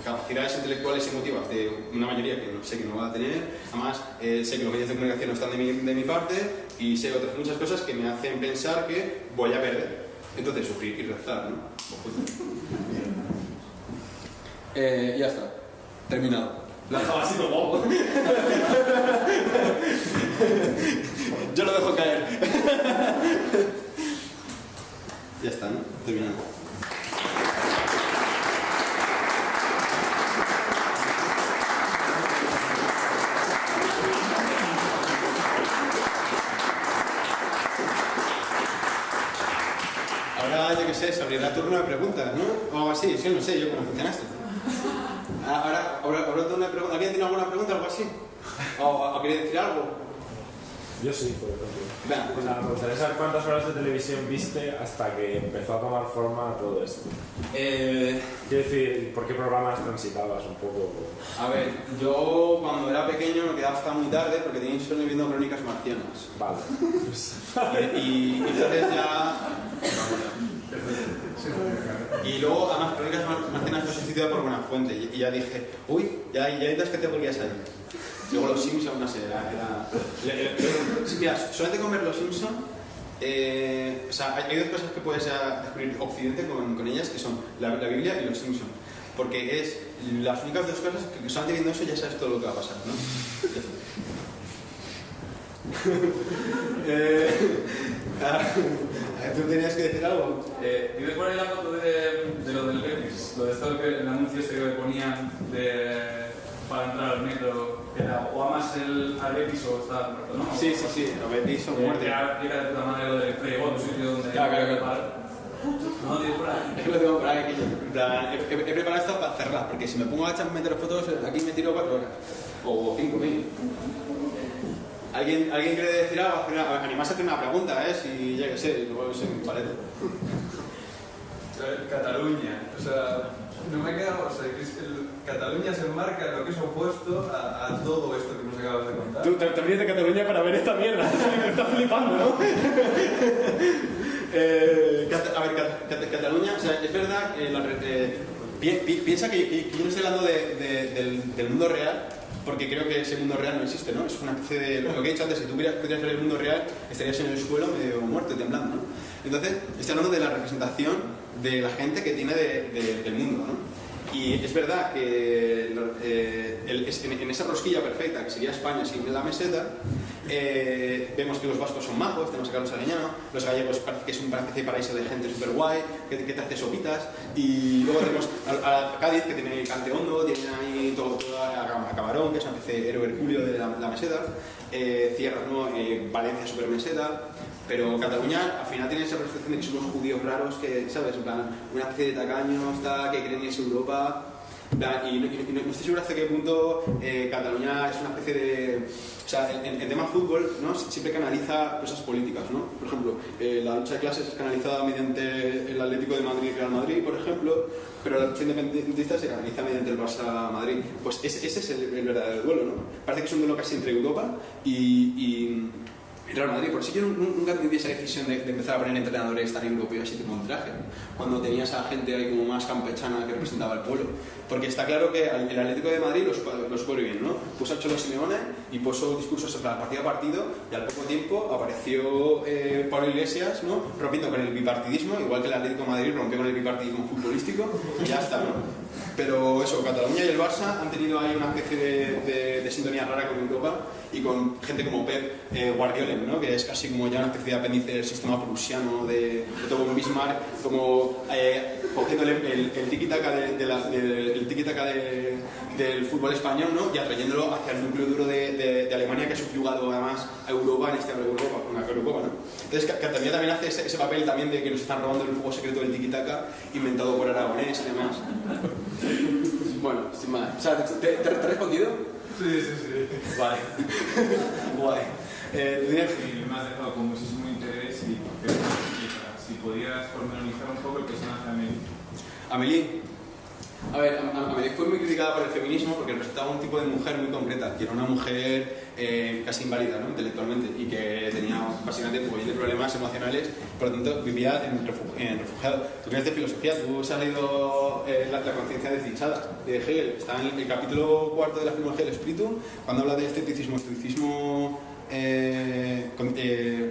capacidades intelectuales y emotivas de una mayoría que no sé que no va a tener. Además, sé que los medios de comunicación no están de mi parte y sé otras muchas cosas que me hacen pensar que voy a perder. Entonces, sufrir y rezar, ¿no? Ya está. Terminado. La dejaba así como guapo. Yo lo dejo caer. Ya está, ¿no? Terminado. Ahora, yo qué sé, se abrirá turno de preguntas, ¿no? O algo así, sí, no sé yo cómo funciona esto. Ahora tengo una pregunta. ¿Alguien tiene alguna pregunta o algo así? ¿O quiere decir algo? Yo sí, por ejemplo. Venga, pues Me gustaría saber cuántas horas de televisión viste hasta que empezó a tomar forma todo esto. Quiero decir, ¿por qué programas transitabas un poco? A ver, yo cuando era pequeño me quedaba hasta muy tarde porque tenía insomnio viendo Crónicas Marcianas. Vale. Y entonces ya... Y luego, además, Crónicas Marcianas fue sustituida por Buenafuente y ya dije, uy, ya entonces categorías hay. Luego los Simpsons, no sé, mira, solamente con ver los Simpsons, o sea, hay dos cosas que puedes descubrir Occidente con ellas, que son la Biblia y los Simpsons. Porque es las únicas dos cosas que solamente viendo eso ya sabes todo lo que va a pasar, ¿no? ¿Tú tenías que decir algo? Y después la foto de lo del Betis, lo de esto que el anuncio este que le ponían para entrar al metro, que era o amas al Betis o estás muerto, ¿no? Sí, a Betis o muerte. Era de puta madre lo del pregón, un sitio donde... Claro. No, tío, por ahí. Es que lo tengo por ahí, en plan, he preparado esto para cerrar, porque si me pongo a meter fotos, aquí me tiro 4 horas. O 5.000. ¿Alguien quiere decir algo? Animarse a hacer una pregunta, si ya que sé, luego se me parece. Cataluña, o sea, no me queda, o sea, Cataluña se enmarca en lo que es opuesto a todo esto que nos acabas de contar. Tú te vienes de Cataluña para ver esta mierda. Me estás flipando, ¿no? A ver, Cataluña, o sea, es verdad que piensa que yo no estoy hablando del mundo real, porque creo que ese mundo real no existe, ¿no? Es una especie de... Lo que he dicho antes, si tú pudieras ver el mundo real, estarías en el suelo medio muerto, temblando, ¿no? Entonces, estoy hablando de la representación de la gente que tiene del mundo, ¿no? Y es verdad que en esa rosquilla perfecta, que sería España sin la meseta, vemos que los vascos son majos, tenemos a Carlos Arguiñano, los gallegos parece que es una especie de paraíso de gente súper guay, que te hace sopitas, y luego tenemos a Cádiz, que tiene Cante Hondo, tiene ahí todo a Camarón, que es una especie de héroe hercúleo de la meseta, Cierra, ¿no? Valencia súper meseta, Pero Cataluña al final tiene esa percepción de que son unos judíos raros que, ¿sabes? En plan, una especie de tacaños, que creen irse a Europa. Y no estoy seguro hasta qué punto Cataluña es una especie de... O sea, en tema fútbol, ¿no? Siempre canaliza cosas políticas, ¿no? Por ejemplo, la lucha de clases es canalizada mediante el Atlético de Madrid y Real Madrid, por ejemplo, pero la lucha independentista se canaliza mediante el Barça Madrid. Pues ese es el verdadero duelo, ¿no? Parece que es un duelo casi entre Europa y Real Madrid. Por eso yo nunca entendí esa decisión de empezar a poner entrenadores tan europeos y tipo de traje, cuando tenías a gente ahí como más campechana que representaba el pueblo. Porque está claro que el Atlético de Madrid lo supo bien, ¿no? Puso al Cholo Simeone y puso discursos partido a partido, y al poco tiempo apareció Pablo Iglesias, ¿no? Rompiendo con el bipartidismo, igual que el Atlético de Madrid rompió con el bipartidismo futbolístico, y ya está, ¿no? Pero eso, Cataluña y el Barça han tenido ahí una especie de sintonía rara con Europa y con gente como Pep Guardiola, ¿no? Que es casi como ya una especie de apéndice del sistema prusiano de todo un Bismarck, como cogiendo el tiki-taka del fútbol español, ¿no? Y atrayéndolo hacia el núcleo duro de Alemania, que ha subyugado además a Europa en esta Eurocopa, ¿no? Entonces Cataluña también hace ese papel también de que nos están robando el fuego secreto del tiki-taka inventado por Aragonés y demás. Bueno, sin más. O sea, ¿te he respondido? Sí. Vale. Guay. Sí, me has dejado con muchísimo interés y si podías pormenorizar un poco el personaje de Amélie. Amélie. A ver, Amélie fue muy criticada por el feminismo porque representaba un tipo de mujer muy concreta, que era una mujer casi inválida, ¿no? Intelectualmente, y que tenía básicamente un montón de problemas emocionales, por lo tanto vivía en refugiado. Tú vienes de filosofía, tú has leído la conciencia desdichada de Hegel, está en el capítulo 4 de la filología del espíritu, cuando habla de esteticismo, estoicismo. ¿Qué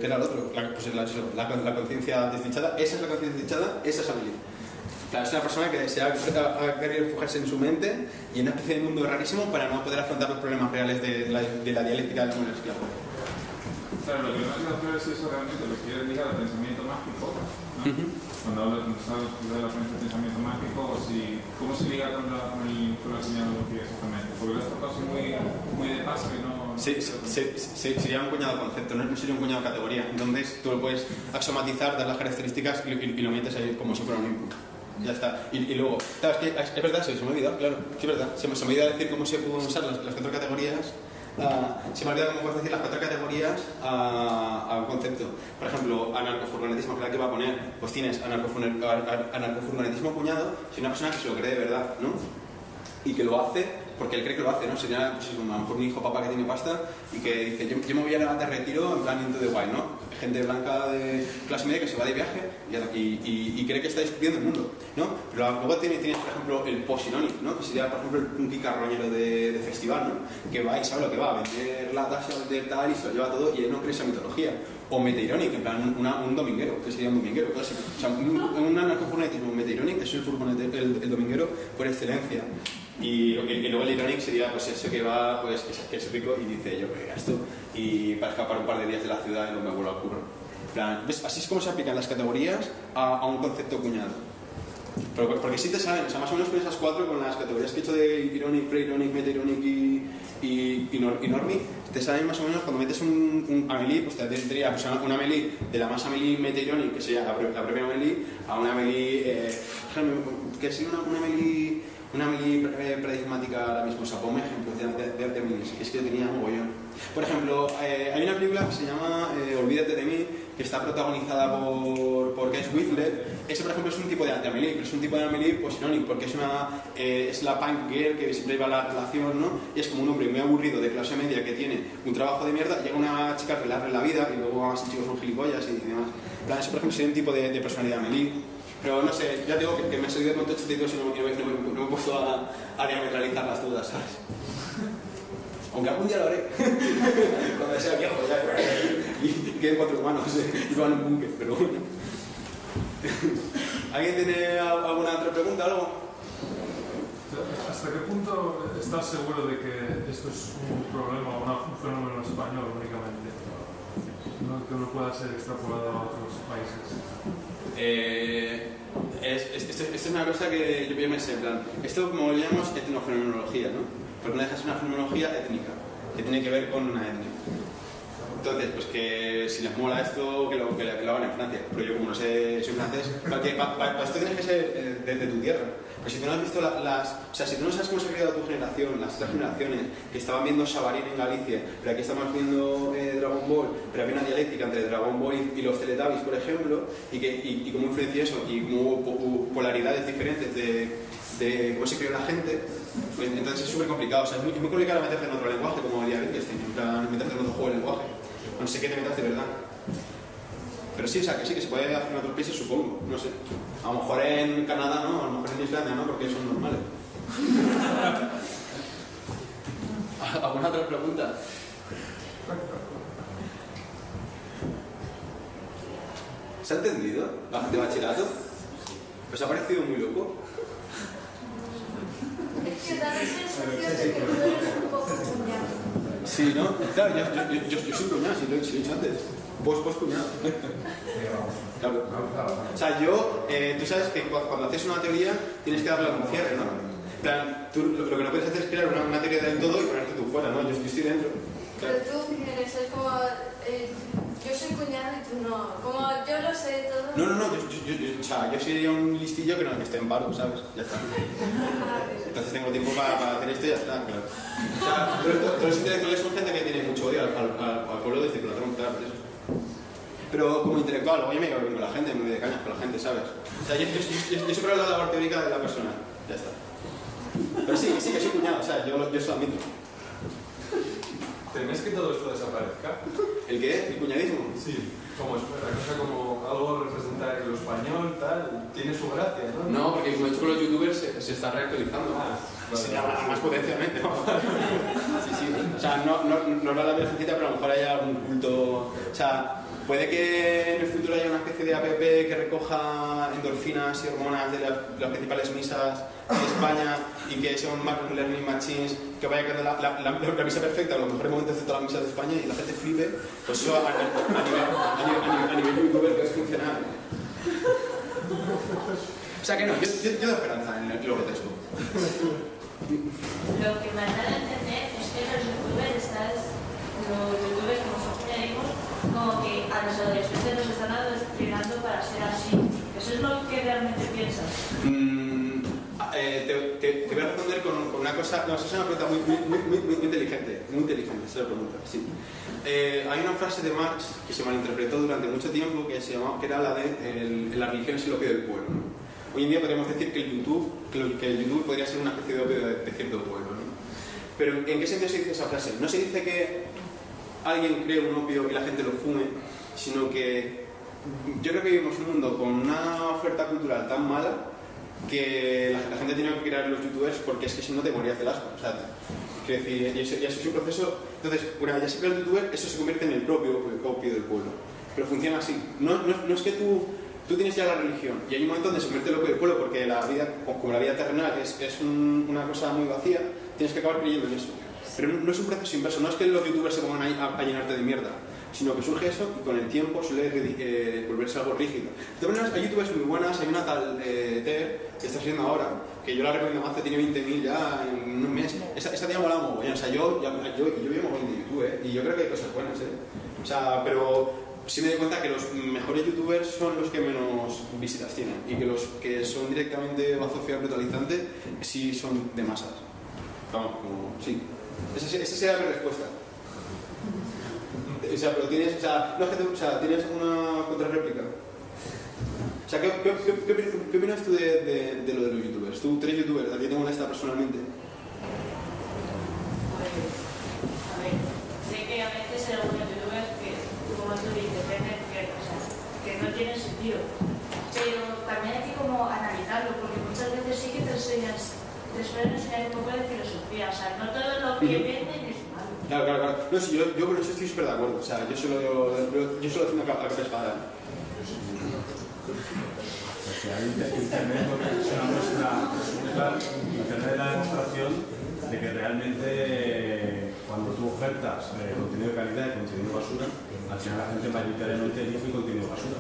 era el otro? La conciencia desdichada. Esa es la conciencia desdichada, esa es Amélie. Claro, es una persona que desea querer refugiarse en su mente y en una especie de mundo rarísimo para no poder afrontar los problemas reales de la dialéctica del hombre esclavo. Claro, lo que no me queda claro es eso realmente lo que quieres ligar al pensamiento mágico, ¿no? Cuando estás hablando del pensamiento mágico, o si, ¿cómo se liga con la señalología exactamente? Porque lo has tocado muy de paso y no... Sí, sería un cuñado concepto, no sería un cuñado categoría. Entonces tú lo puedes axiomatizar, dar las características y lo metes ahí como si fuera un input. Ya está. Y luego, claro, es verdad, se me ha olvidado, claro, sí es verdad. Se me ha olvidado decir cómo se pueden usar las 4 categorías. Se me ha olvidado cómo puedes decir las 4 categorías a un concepto. Por ejemplo, anarcofurgonetismo, que es la que va a poner, pues tienes anarcofurgonetismo cuñado, si una persona que se lo cree de verdad, ¿no? Y que lo hace porque él cree que lo hace, ¿no? Sería pues, a lo mejor un hijo papá que tiene pasta y que dice, yo me voy a levantar de retiro en plan into the wild, ¿no? Gente blanca de clase media que se va de viaje y cree que está descubriendo el mundo, ¿no? Pero luego tienes, por ejemplo, el post-ironic, ¿no? Que sería, por ejemplo, un picarroñero de festival, ¿no? Que va y sabe lo que va, a vender latas, a vender tal y se lo lleva todo y él no cree esa mitología. O metaironic, en plan un dominguero, que sería un dominguero clásico. O sea, un anarcofurgonetismo metaironic es el dominguero por excelencia. Y luego el ironic sería pues ese que va, pues que es rico y dice yo que gasto y para escapar un par de días de la ciudad y no me vuelvo al curro. ¿Ves? Así es como se aplican las categorías a un concepto cuñado. Porque sí te salen, o sea, más o menos con esas 4, con las categorías que he hecho de ironic, pre-ironic, meta-ironic y normie, te salen más o menos cuando metes un Amélie, pues te tendría pues, una Amélie de la más Amélie meta-ironic, que sería la propia Amélie, a una Amélie, que sería una Amélie paradigmática ahora mismo. O sea, ponme ejemplos de Amélies, que es que tenía un mogollón. Por ejemplo, hay una película que se llama Olvídate de mí, que está protagonizada por Kate Winslet. Ese, por ejemplo, es un tipo de Amélie, pero es un tipo de Amélie pues irónico, porque es la punk girl que siempre lleva la relación, ¿no? Y es como un hombre muy aburrido de clase media que tiene un trabajo de mierda, llega una chica a arreglarle la vida y luego más chicos son gilipollas y demás. Ese, por ejemplo, sería un tipo de personalidad Amélie. Pero no sé, ya digo que me he salido de contexto y no me he puesto a diametralizarlas todas, ¿sabes? Aunque algún día lo haré. Cuando sea viejo, ya. Y queden 4 humanos y van en un búnker, pero bueno. ¿Alguien tiene alguna otra pregunta, algo? ¿Hasta qué punto estás seguro de que esto es un problema, un fenómeno español únicamente? Que no pueda ser extrapolado a otros países. Esto es una cosa que yo me sé, en plan, esto como lo llamamos etnofenomenología, ¿no? Porque no deja de ser una fenomenología étnica, que tiene que ver con una etnia. Entonces, pues que si les mola esto, que lo hagan en Francia. Pero yo, como no sé, soy francés, para esto tienes que ser de tu tierra. Pues si tú no has visto o sea, si tú no sabes cómo se ha creado tu generación, las tres generaciones que estaban viendo Sabarín en Galicia, pero aquí estamos viendo Dragon Ball, pero había una dialéctica entre Dragon Ball y los Teletubbies, por ejemplo, y cómo influencia eso, y cómo hubo polaridades diferentes de cómo se creó la gente, pues entonces es súper complicado. O sea, es muy complicado meterte en otro lenguaje, como diría Wittgenstein, en plan, meterte en otro juego de lenguaje. No sé qué te metas de verdad. Pero sí, o sea, que sí, que se puede hacer en otros países, supongo. No sé. A lo mejor en Canadá no, a lo mejor en Islandia no, porque son normales. ¿Alguna otra pregunta? ¿Se ha entendido la gente de bachillerato? ¿Os ha parecido muy loco? Es que da la sensación de que tú eres un poco cuñado. Sí, ¿no? Claro, yo soy cuñado, si lo he dicho antes. Pues cuñado. Claro. O sea, tú sabes que cuando haces una teoría tienes que darle un cierre, ¿no? En plan, tú lo que no puedes hacer es crear una teoría del todo y ponerte tú fuera, ¿no? Yo estoy dentro. Claro. Pero tú quieres ser como... yo soy cuñado y tú no. Como yo lo sé todo. No, o sea, yo sería un listillo que esté en paro, ¿sabes? Ya está. Entonces tengo tiempo para hacer esto y ya está, claro. O sea, todos los intelectuales son gente que tiene mucho odio al pueblo de circulación, claro, por eso. Pero como intelectual, luego yo me llevo bien con la gente, me doy de cañas con la gente, ¿sabes? O sea, yo siempre hablo de la parte teórica de la persona, ya está. Pero sí, que soy cuñado, o sea, yo se lo admito. ¿Teméis que todo esto desaparezca? ¿El qué? ¿El cuñadismo? Sí. Como es una cosa como algo representa lo español, tal, tiene su gracia, ¿no? No, porque como he dicho con los youtubers se está reactualizando. Vale. Más potencialmente. Sí. O sea, no la virgencita, pero a lo mejor haya algún culto. O sea, puede que en el futuro haya una especie de app que recoja endorfinas y hormonas de las principales misas de España y que sea un machine learning machines que vaya creando la misa perfecta en los mejores momentos de todas las misas de España y la gente flipe. Pues eso a nivel youtuber puede funcionar. O sea que no, yo doy esperanza en lo grotesco. Lo que me da a entender es que los youtubers como sugerimos, como que a los adolescentes nos están adoctrinando para ser así. ¿Eso es lo que realmente piensas? Te voy a responder con una cosa. No, esa es una pregunta muy inteligente. Muy inteligente, esa es la pregunta. Sí. Hay una frase de Marx que se malinterpretó durante mucho tiempo que era la de la religión es el opio del pueblo, ¿no? Hoy en día podríamos decir que el YouTube podría ser una especie de opio de cierto pueblo, ¿no? Pero ¿en qué sentido se dice esa frase? No se dice que alguien cree un opio y la gente lo fume, sino que yo creo que vivimos en un mundo con una oferta cultural tan mala que la gente tiene que crear los youtubers porque es que si no te morías de asco. O sea, quiero decir, y eso es un proceso. Entonces, una vez ya se crea el youtuber, eso se convierte en el propio opio del pueblo. Pero funciona así. No es que tú tienes ya la religión y hay un momento donde se convierte en el opio del pueblo porque la vida, como la vida terrenal es una cosa muy vacía, tienes que acabar creyendo en eso. Pero no es un proceso inverso, no es que los youtubers se pongan ahí a llenarte de mierda, sino que surge eso y con el tiempo suele volverse algo rígido. De todas maneras, hay youtubers muy buenas, hay una tal Ter que está haciendo ahora, que yo la recomiendo más, que tiene 20.000 ya en un mes. Esta tía mola mogollón, o sea, yo veo mogollón de YouTube, y yo creo que hay cosas buenas, O sea, pero sí me doy cuenta que los mejores youtubers son los que menos visitas tienen y que los que son directamente bazofia brutalizante sí son de masas. Vamos, como, sí. Esa sería mi respuesta. O sea, pero tienes, ¿tienes alguna contrarréplica? O sea, ¿qué opinas tú de lo de los youtubers? Tú eres youtuber, ¿a ti te molesta personalmente? A ver, sé que a veces hay algunos youtubers que, como tú dices, venden cosas que no tienen sentido. Pero también hay que como analizarlo, porque muchas veces sí que te suelen enseñar un poco de filosofía. O sea, no todo lo que venden es malo. Claro. No, sí, yo con eso estoy súper de acuerdo. O sea, yo solo hago una capa espada. Internet es una muestra clara. Internet es la demostración de que realmente cuando tú ofertas contenido de calidad y contenido basura, al final la gente mayoritariamente elige contenido basura.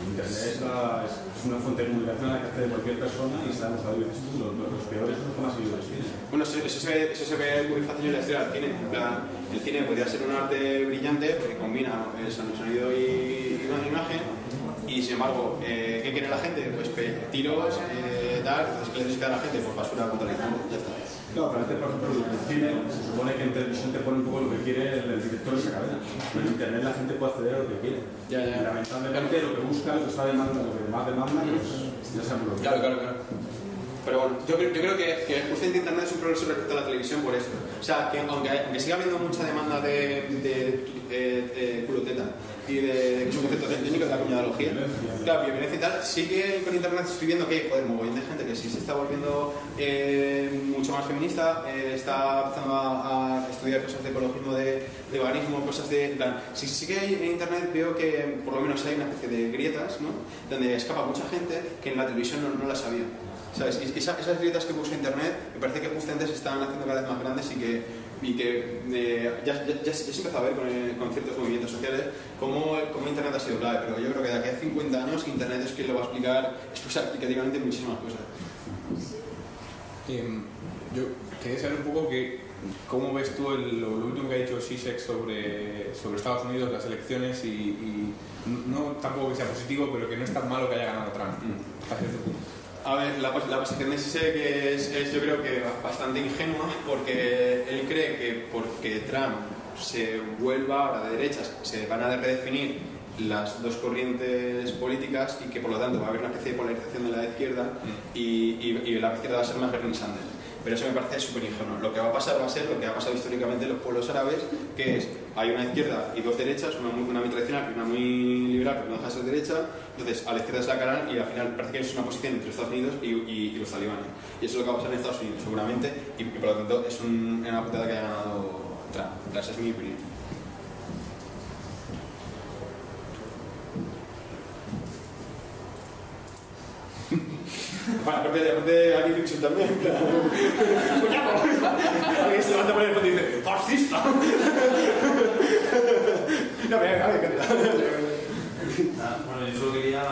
Internet es una fuente de comunicación a la que accede cualquier persona y está demostrado que los peores son los que más seguidores tienen. Bueno, eso se ve muy fácil en la historia del cine. En plan, el cine podría ser un arte brillante porque combina sonido y imagen. Y sin embargo, ¿qué quiere la gente? Pues tiros, tal, entonces ¿qué le necesita a la gente? Pues basura contra el campo, ya está. Claro, pero por ejemplo, el cine se supone que en televisión te pone un poco lo que quiere el director de esa cadena. Pero en internet la gente puede acceder a lo que quiere. Ya. Y lamentablemente lo que busca, lo que está demandando, lo que más demanda, pues ya sabemos lo que Claro. Pero bueno, yo creo que justamente Internet es un progreso respecto a la televisión por eso. O sea, que aunque siga habiendo mucha demanda de culoteta y que es un concepto técnico de la cuñadología, claro, violencia y tal, sí que con Internet estoy viendo que hay mogollón de gente que sí se está volviendo mucho más feminista, está empezando a estudiar cosas de ecologismo, de veganismo, cosas de... En plan, sí que hay, en Internet veo que por lo menos hay una especie de grietas, ¿no? Donde escapa mucha gente que en la televisión no la sabía. ¿Sabes? Y esas grietas que busca Internet me parece que justamente se están haciendo cada vez más grandes y que ya se empezó a ver con ciertos movimientos sociales cómo Internet ha sido clave, pero yo creo que de aquí a 50 años Internet es quien lo va a explicar explicativamente muchísimas cosas. Yo quería saber un poco cómo ves tú lo último que ha dicho Zizek sobre Estados Unidos, las elecciones y no tampoco que sea positivo, pero que no es tan malo que haya ganado Trump. Hasta cierto punto. A ver, la posición de Zizek es yo creo que bastante ingenua porque él cree que porque Trump se vuelva ahora de derechas se van a redefinir las dos corrientes políticas y que por lo tanto va a haber una especie de polarización de la izquierda y la izquierda va a ser más Bernie Sanders. Pero eso me parece súper ingenuo. Lo que va a pasar va a ser lo que ha pasado históricamente en los pueblos árabes, que es, hay una izquierda y dos derechas, una muy tradicional y una muy liberal, pero no deja de ser derecha, entonces a la izquierda se la cargan y al final parece que es una posición entre Estados Unidos y los talibanes. Y eso es lo que va a pasar en Estados Unidos, seguramente, y por lo tanto es una putada que haya ganado Trump. Esa es mi opinión. Bueno, aparte aquí Dixon también, claro. Alguien se levanta por el fondo y dice ¡fascista! No, venga, bueno, yo solo quería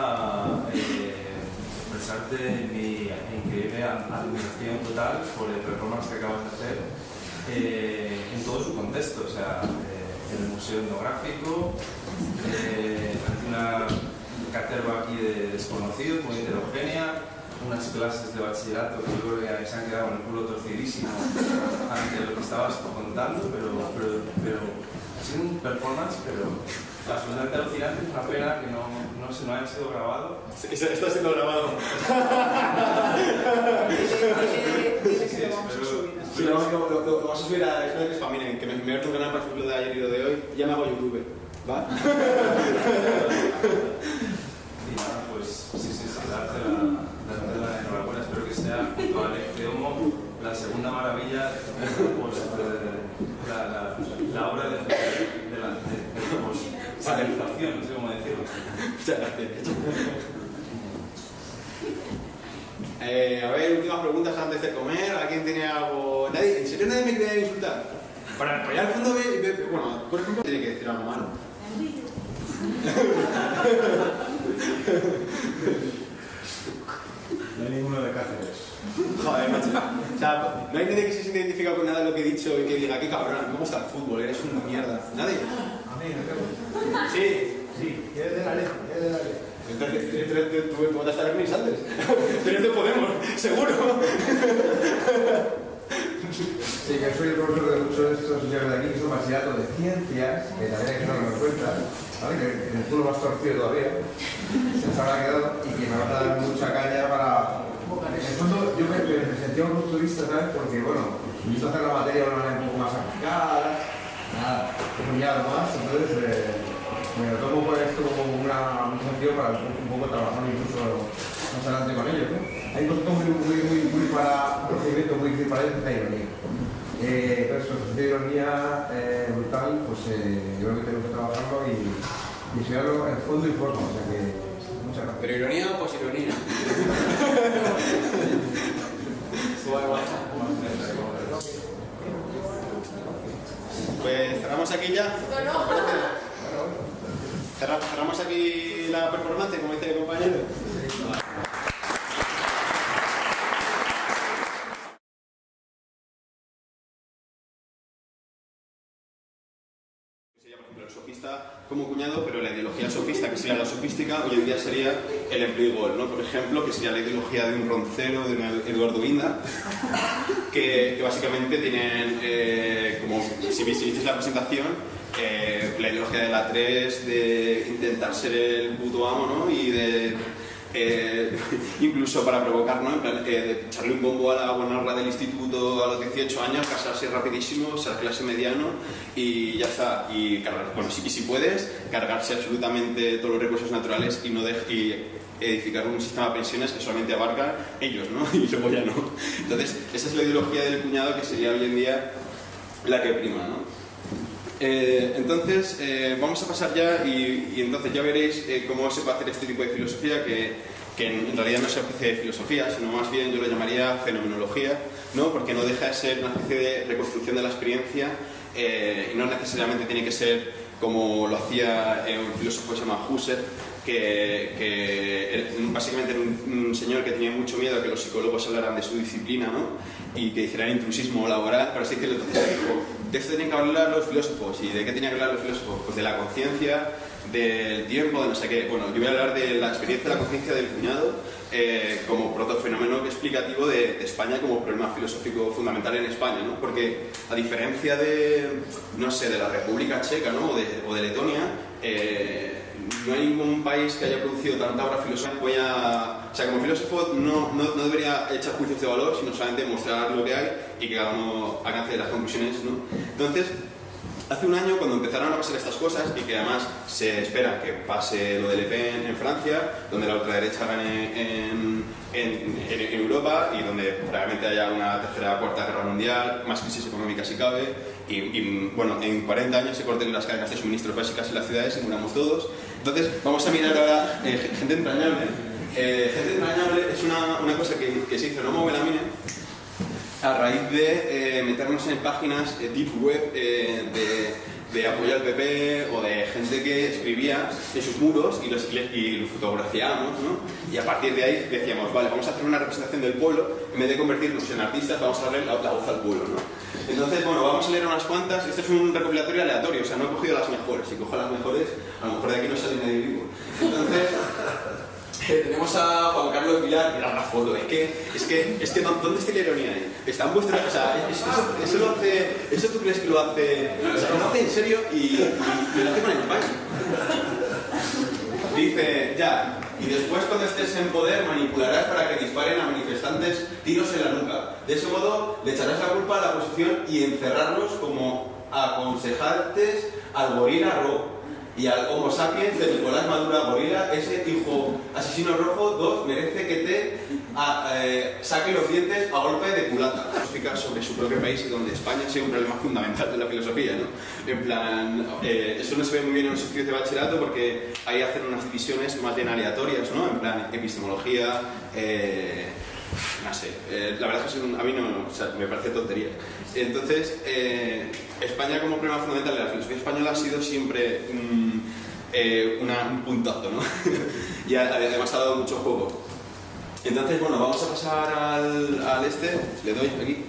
expresarte mi increíble admiración total por el performance que acabas de hacer en todo su contexto, o sea, en el Museo Etnográfico, ante una caterva aquí de desconocidos, muy heterogénea, unas clases de bachillerato que yo creo que se han quedado en el culo torcidísimo ante lo que estabas contando, pero ha sido un performance, pero absolutamente alucinante. Es una pena que no haya sido grabado. Sí, está siendo grabado. Sí, lo vas a subir a Spamine, que me meto un canal, por ejemplo, de ayer y lo de hoy, ya me hago youtuber, ¿va? Y nada, pues sí, darte la enhorabuena. Espero que sea junto a Alex Homo la segunda maravilla, pues, la obra de salarización, no sé cómo decirlo. Muchas gracias. A ver, últimas preguntas antes de comer. ¿Alguien tiene algo? ¿En serio nadie me quería insultar? Para allá al fondo, bueno, por ejemplo, tiene que decir algo malo. No hay ninguno de Cáceres. Joder, macho. O sea, no hay nadie que se siente identificado con nada de lo que he dicho y que diga, qué cabrón, me gusta el fútbol, eres una mierda. ¿Nadie? A mí, Sí. ¿Quieres de la ley? Entonces, tú vas a estar Bernie Sanders. Eres de Podemos, seguro. Sí, yo soy el profesor de muchos de estos señores de aquí que son bachillerato de ciencias, que también hay que darme cuenta, ¿vale? Que en el culo más torcido todavía, se habrá quedado y que me van a dar mucha caña para... En el fondo, yo me sentía un rupturista, ¿sabes? Porque, bueno, necesito hacer la materia de una manera un poco más aplicada, nada, he algo más, entonces me lo tomo por esto como un desafío para un poco trabajar incluso más adelante con ellos, ¿no? Hay un concepto muy para un procedimiento muy difícil para ellos, que es la ironía. Pero eso, de ironía brutal, pues yo creo que tenemos que trabajarlo y estudiarlo en fondo y forma, o sea que muchas gracias. ¿Pero ironía o posironía? Pues cerramos aquí ya. Cerramos aquí la performance, como dice el compañero. sería, por ejemplo, el sofista como cuñado, pero la ideología sofista, que sería la sofística, hoy en día sería el empleo y gol, ¿no? Por ejemplo, que sería la ideología de un roncero, de un Eduardo Vinda, que básicamente tienen, como si vieses la presentación, la ideología de la 3, de intentar ser el puto amo, ¿no? Y de incluso para provocar, ¿no? En plan, de echarle un bombo a la buenarra del instituto a los 18 años, casarse rapidísimo, ser clase mediano y ya está. Y cargar, bueno, si puedes, cargarse absolutamente todos los recursos naturales y no edificar un sistema de pensiones que solamente abarca ellos, ¿no? Y luego ya no. Entonces, esa es la ideología del cuñado que sería hoy en día la que prima, ¿no? Entonces, vamos a pasar ya y entonces ya veréis cómo se puede hacer este tipo de filosofía que en realidad no es una especie de filosofía, sino más bien yo lo llamaría fenomenología, ¿no? Porque no deja de ser una especie de reconstrucción de la experiencia y no necesariamente tiene que ser como lo hacía un filósofo que se llama Husserl, que básicamente era un señor que tenía mucho miedo a que los psicólogos hablaran de su disciplina, ¿no? Y que hicieran intrusismo laboral, pero así que entonces dijo, de esto tienen que hablar los filósofos. ¿Y de qué tenían que hablar los filósofos? Pues de la conciencia, del tiempo, de no sé qué. Bueno, yo voy a hablar de la experiencia de la conciencia del cuñado como protofenómeno explicativo de España como problema filosófico fundamental en España, ¿no? Porque a diferencia de, no sé, de la República Checa, ¿no? o de Letonia, no hay ningún país que haya producido tanta obra filosófica. O sea, como filósofo no debería echar juicios de valor, sino solamente mostrar lo que hay y que cada uno alcance las conclusiones, ¿no? Entonces, hace un año, cuando empezaron a pasar estas cosas, y que además se espera que pase lo de Le Pen en Francia, donde la ultraderecha gane en Europa y donde probablemente haya una tercera o cuarta guerra mundial, más crisis económica si cabe, y bueno, en 40 años se corten las cadenas de suministro básicas en las ciudades y muramos todos. Entonces, vamos a mirar ahora gente entrañable. Gente entrañable es una cosa que se hizo en Homo Belamine a raíz de meternos en páginas deep web de apoyo al PP o de gente que escribía en sus muros y los fotografiábamos, ¿no? Y a partir de ahí decíamos, vale, vamos a hacer una representación del pueblo, en vez de convertirnos en artistas, vamos a darle la voz al pueblo, ¿no? Entonces, bueno, vamos a leer unas cuantas. Este es un recopilatorio aleatorio, o sea, no he cogido las mejores. Si cojo las mejores, a lo mejor de aquí no sale nadie vivo. Entonces, tenemos a Juan Carlos Vilar, mirad la foto, es que ¿dónde está la ironía ahí? Está en vuestra, o sea, eso lo hace, eso tú crees que lo hace, o sea, lo hace en serio y lo hace con empaque. Dice, ya, y después cuando estés en poder manipularás para que disparen a manifestantes tiros en la nuca. De ese modo le echarás la culpa a la oposición y encerrarlos como aconsejantes al gorila rojo. Y al Homo sapiens de Nicolás Maduro Gorila, ese hijo asesino rojo, 2, merece que te saque los dientes a golpe de culata. Filosofía sobre su propio país y donde España sea un problema fundamental de la filosofía, ¿no? En plan, eso no se ve muy bien en los estudios de bachillerato porque ahí hacen unas divisiones más bien aleatorias, ¿no? En plan, epistemología, no sé, la verdad es que a mí no, o sea, me parece tontería. Entonces, España como problema fundamental de la filosofía española ha sido siempre un puntazo, ¿no? Y además ha dado mucho juego. Entonces, bueno, vamos a pasar al le doy aquí.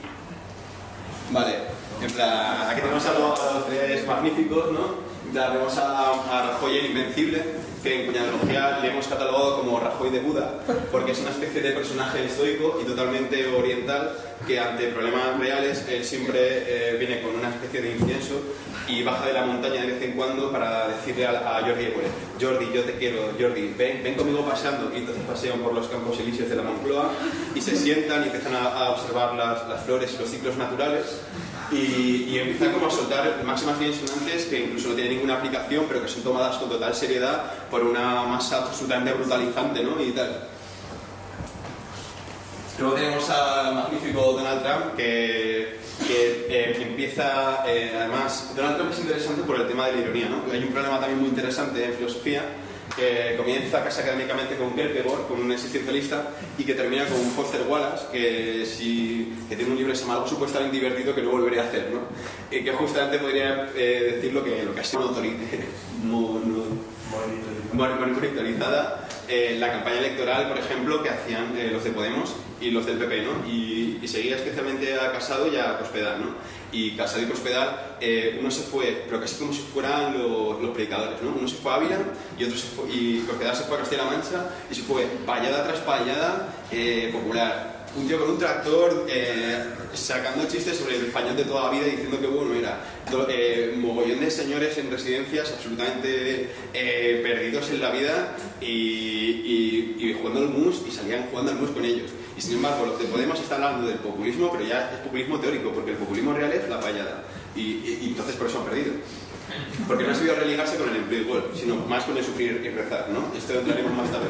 Vale, en plan, aquí tenemos a los tres magníficos, ¿no? Tenemos a Rajoy el Invencible, que en cuñadología le hemos catalogado como Rajoy de Buda, porque es una especie de personaje estoico y totalmente oriental, que ante problemas reales él siempre viene con una especie de incienso y baja de la montaña de vez en cuando para decirle a Jordi Évole, Jordi, yo te quiero, Jordi, ven conmigo paseando. Y entonces pasean por los campos elíseos de la Moncloa y se sientan y empiezan a observar las flores y los ciclos naturales. Y empiezan como a soltar máximas bien sonantes que incluso no tienen ninguna aplicación, pero que son tomadas con total seriedad por una masa absolutamente brutalizante, ¿no? Y tal. Luego tenemos al magnífico Donald Trump, que empieza, además, Donald Trump es interesante por el tema de la ironía, ¿no? Hay un problema también muy interesante en filosofía, que comienza casi académicamente con Kierkegaard, con un existencialista, y que termina con Foster Wallace, que tiene un libro que se llama Algo supuestamente divertido que no volveré a hacer, ¿no? Que justamente podría decir lo que ha sido monitorizada la campaña electoral, por ejemplo, que hacían los de Podemos y los del PP, ¿no? Y seguía especialmente a Casado y a Cospedal, ¿no? Y Casado y Cospedal, uno se fue, pero casi como si fueran los predicadores, ¿no? Uno se fue a Ávila y Cospedal se fue a Castilla-La Mancha y se fue payada tras payada popular. Un tío con un tractor sacando chistes sobre el español de toda la vida, diciendo que bueno era. Mogollón de señores en residencias absolutamente perdidos en la vida y jugando al mus, y salían jugando al mus con ellos. Y sin embargo, los de Podemos están hablando del populismo, pero ya es populismo teórico, porque el populismo real es la payada. Y entonces por eso han perdido. Porque no ha sabido religarse con el empleo igual, sino más con el sufrir y rezar, ¿no? Esto entraremos más tarde.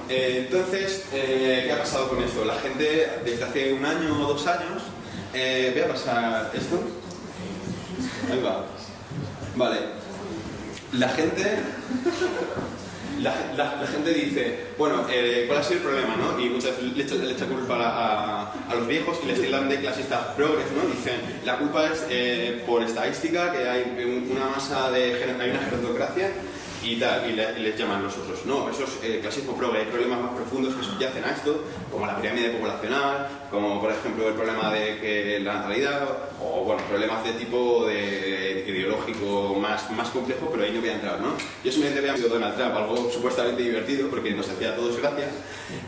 Entonces, ¿qué ha pasado con esto? La gente, desde hace 1 año o 2 años, voy a pasar esto. Ahí va. Vale. La gente dice, bueno, ¿cuál ha sido el problema, no? Y muchas veces le echan culpa a los viejos y les tildan de clasistas progres, ¿no? Dicen, la culpa es por estadística, que hay una masa hay una gerontocracia y tal, y les llaman los otros. No, eso es clasismo progre. Hay problemas más profundos que subyacen a esto, como la pirámide poblacional, como por ejemplo el problema de que la natalidad, o bueno, problemas de tipo ideológico más complejo, pero ahí no voy a entrar, ¿no? Yo simplemente había sido Donald Trump, algo supuestamente divertido, porque nos hacía a todos gracia,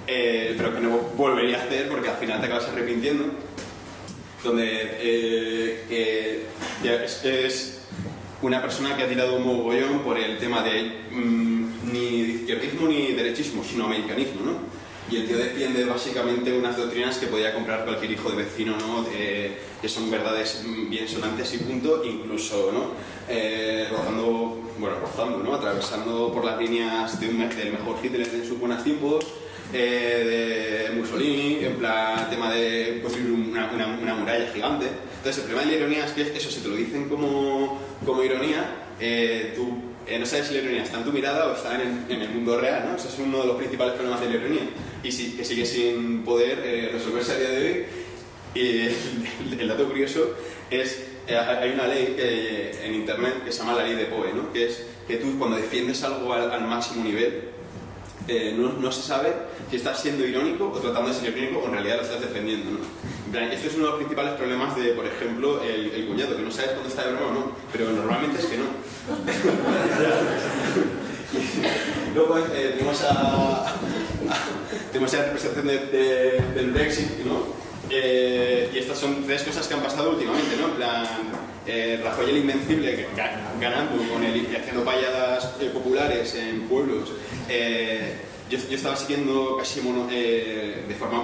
pero que no volvería a hacer porque al final te acabas arrepintiendo, donde es una persona que ha tirado un mogollón por el tema de ni izquierdismo ni derechismo, sino americanismo, ¿no? Y el tío defiende básicamente unas doctrinas que podía comprar cualquier hijo de vecino, ¿no? Que son verdades bien sonantes y punto, incluso, ¿no? Rozando, ¿no? Atravesando por las líneas del mejor Hitler en sus buenos tiempos, de Mussolini, en plan tema de construir una muralla gigante. Entonces el problema de la ironía es que eso, si te lo dicen como ironía, tú no sabes si la ironía está en tu mirada o está en el mundo real, ¿no? Ese es uno de los principales problemas de la ironía, y que sigue sin poder resolverse a día de hoy. Y el dato curioso es, hay una ley en internet que se llama la ley de Poe, ¿no? Que es que tú cuando defiendes algo al máximo nivel, no se sabe si estás siendo irónico o tratando de ser irónico o en realidad lo estás defendiendo, ¿no? Este es uno de los principales problemas de, por ejemplo, el cuñado, que no sabes cuándo está de broma o no, pero normalmente es que no. Luego tenemos la representación del Brexit, ¿no? Y estas son 3 cosas que han pasado últimamente, ¿no? En plan, Rajoy el Invencible ganando y haciendo payadas populares en pueblos. Yo estaba siguiendo casi de forma